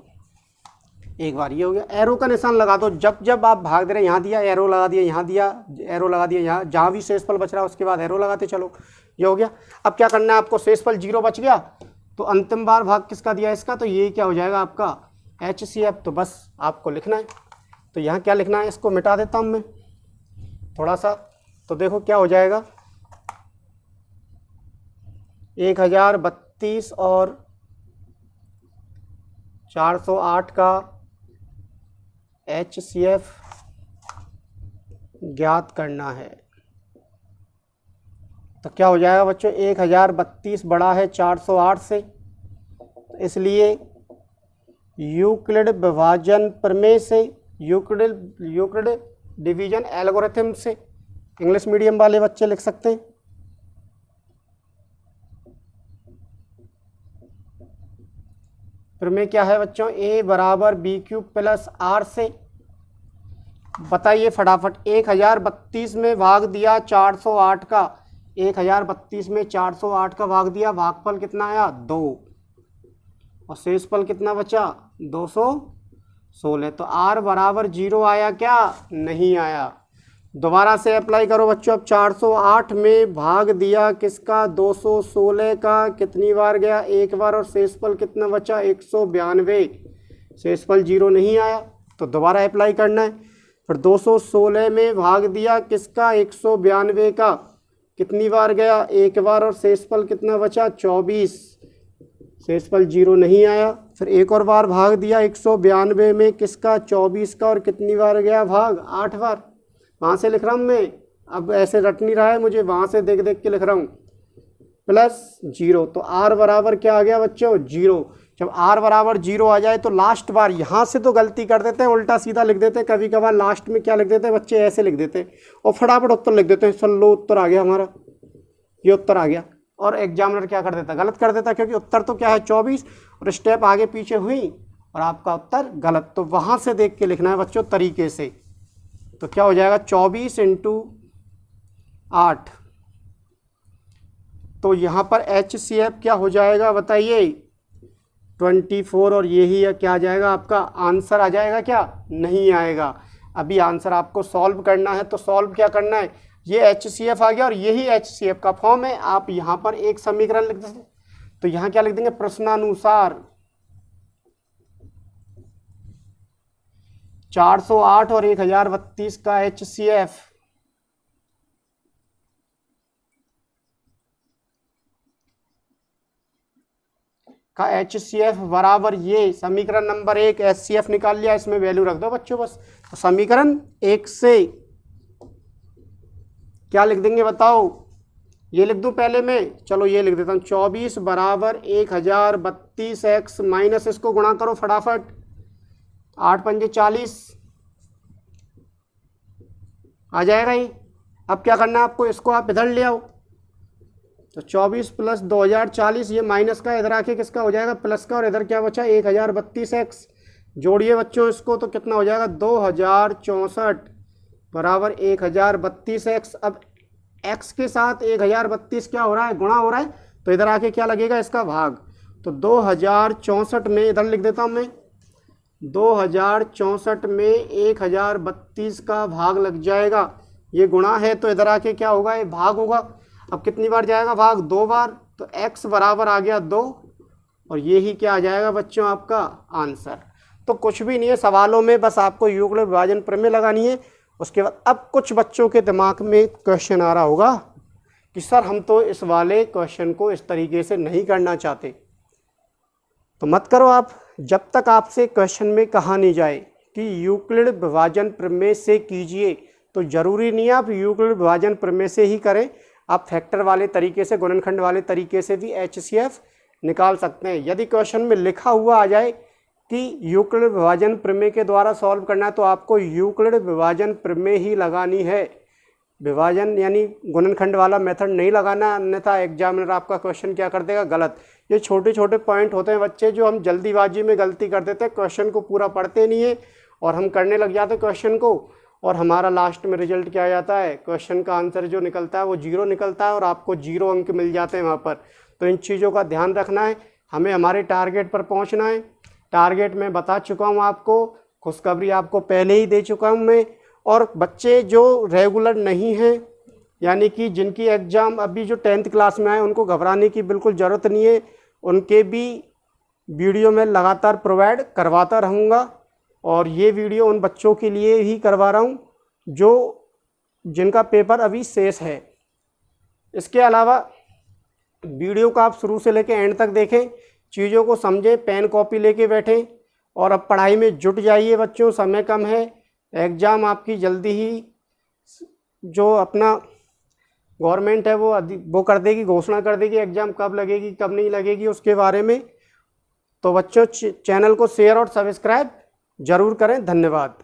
एक बार ये हो गया। एरो का निशान लगा दो, जब जब आप भाग दे रहे हैं, यहाँ दिया एरो लगा दिया, यहाँ दिया एरो लगा दिया, यहाँ जहाँ भी शेषफल बच रहा है उसके बाद एरो लगाते चलो, ये हो गया। अब क्या करना है आपको, शेषफल 0 बच गया, तो अंतिम बार भाग किसका दिया इसका, तो ये क्या हो जाएगा आपका HCF। तो बस आपको लिखना है, तो यहाँ क्या लिखना है, इसको मिटा देता हूँ मैं थोड़ा सा। तो देखो क्या हो जाएगा, 1032 और 408 का HCF ज्ञात करना है। तो क्या हो जाएगा बच्चों, 1032 बड़ा है 408 से, इसलिए यूक्लिड विभाजन प्रमेय से, यूक्लिड डिवीजन एल्गोरिथम से, इंग्लिश मीडियम वाले बच्चे लिख सकते हैं। प्रमेय क्या है बच्चों, A = B³ + R से। बताइए फटाफट, 1032 में भाग दिया 408 का, 1032 में 408 का भाग दिया, भागफल कितना आया, 2, और शेषफल कितना बचा, 216। तो R = 0 आया क्या, नहीं आया। दोबारा से अप्लाई करो बच्चों। अब 408 में भाग दिया किसका, 216 का, कितनी बार गया, एक बार, और शेषफल कितना बचा, 192। शेषफल 0 नहीं आया, तो दोबारा अप्लाई करना है। फिर 216 में भाग दिया किसका, 192 का, कितनी बार गया, एक बार, और शेषफल कितना बचा 24, शेषफल 0 नहीं आया। फिर एक और बार भाग दिया 192 में, किसका 24 का, और कितनी बार गया भाग 8 बार। वहाँ से लिख रहा हूँ मैं, अब ऐसे रट नहीं रहा है मुझे, वहाँ से देख देख के लिख रहा हूँ, प्लस 0। तो r बराबर क्या आ गया बच्चों 0। जब r बराबर 0 आ जाए तो लास्ट बार, यहाँ से तो गलती कर देते हैं, उल्टा सीधा लिख देते हैं, कभी कभार लास्ट में क्या लिख देते हैं बच्चे, ऐसे लिख देते हैं और फटाफट उत्तर लिख देते हैं, चल लो उत्तर आ गया हमारा, ये उत्तर आ गया। और एग्जामिनर क्या कर देता, गलत कर देता, क्योंकि उत्तर तो क्या है 24 और स्टेप आगे पीछे हुई और आपका उत्तर गलत। तो वहाँ से देख के लिखना है बच्चों तरीके से। तो क्या हो जाएगा 24 × 8, तो यहाँ पर HCF क्या हो जाएगा बताइए 24, और यही है क्या आ जाएगा आपका आंसर, आ जाएगा क्या, नहीं आएगा। अभी आंसर आपको सॉल्व करना है, तो सॉल्व क्या करना है, ये HCF आ गया और यही HCF का फॉर्म है। आप यहाँ पर एक समीकरण लिख देंगे, तो यहाँ क्या लिख देंगे, प्रश्नानुसार 408 और 1032 का HCF का HCF बराबर ये समीकरण नंबर 1, HCF निकाल लिया, इसमें वैल्यू रख दो बच्चों बस। तो समीकरण 1 से क्या लिख देंगे बताओ, ये लिख दूं पहले मैं, चलो ये लिख देता हूँ 24 बराबर 1032x माइनस, इसको गुणा करो फटाफट, 8 पंजे 40 आ जाएगा ही। अब क्या करना है आपको, इसको आप इधर ले आओ, तो 24 प्लस 2040, ये माइनस का इधर आके किसका हो जाएगा प्लस का, और इधर क्या बचा 1032x, जोड़िए बच्चों इसको, तो कितना हो जाएगा 2064 बराबर 1032x। अब x के साथ 1032 क्या हो रहा है, गुणा हो रहा है, तो इधर आके क्या लगेगा इसका भाग। तो 2064 में इधर लिख देता हूँ मैं, 2064 में 1032 का भाग लग जाएगा, ये गुणा है तो इधर आके क्या होगा, ये भाग होगा। अब कितनी बार जाएगा भाग, 2 बार, तो x बराबर आ गया 2, और ये ही क्या आ जाएगा बच्चों आपका आंसर। तो कुछ भी नहीं है सवालों में, बस आपको यूक्लिड विभाजन प्रमेय लगानी है। उसके बाद अब कुछ बच्चों के दिमाग में क्वेश्चन आ रहा होगा कि सर हम तो इस वाले क्वेश्चन को इस तरीके से नहीं करना चाहते, तो मत करो आप, जब तक आपसे क्वेश्चन में कहा नहीं जाए कि यूक्लिड विभाजन प्रमेय से कीजिए, तो ज़रूरी नहीं है आप यूक्लिड विभाजन प्रमेय से ही करें, आप फैक्टर वाले तरीके से, गुणनखंड वाले तरीके से भी HCF निकाल सकते हैं। यदि क्वेश्चन में लिखा हुआ आ जाए कि यूक्लिड विभाजन प्रमेय के द्वारा सॉल्व करना है, तो आपको यूक्लिड विभाजन प्रमेय ही लगानी है, विभाजन यानी गुणनखंड वाला मेथड नहीं लगाना, अन्यथा एग्जामिनर आपका क्वेश्चन क्या कर देगा, गलत। ये छोटे छोटे पॉइंट होते हैं बच्चे जो हम जल्दीबाजी में गलती कर देते हैं, क्वेश्चन को पूरा पढ़ते नहीं है और हम करने लग जाते हैं क्वेश्चन को, और हमारा लास्ट में रिजल्ट क्या आ जाता है, क्वेश्चन का आंसर जो निकलता है वो 0 निकलता है और आपको 0 अंक मिल जाते हैं वहाँ पर। तो इन चीज़ों का ध्यान रखना है, हमें हमारे टारगेट पर पहुँचना है। टारगेट मैं बता चुका हूँ आपको, खुशखबरी आपको पहले ही दे चुका हूँ मैं। और बच्चे जो रेगुलर नहीं हैं, यानी कि जिनकी एग्ज़ाम अभी जो 10th क्लास में आए, उनको घबराने की बिल्कुल ज़रूरत नहीं है, उनके भी वीडियो मैं लगातार प्रोवाइड करवाता रहूँगा। और ये वीडियो उन बच्चों के लिए ही करवा रहा हूँ जो जिनका पेपर अभी शेष है। इसके अलावा वीडियो को आप शुरू से लेकर एंड तक देखें, चीज़ों को समझें, पेन कॉपी लेके बैठें और अब पढ़ाई में जुट जाइए बच्चों, समय कम है, एग्ज़ाम आपकी जल्दी ही जो अपना गवर्नमेंट है वो कर देगी, घोषणा कर देगी एग्ज़ाम कब लगेगी कब नहीं लगेगी उसके बारे में। तो बच्चों चैनल को शेयर और सब्सक्राइब ज़रूर करें। धन्यवाद।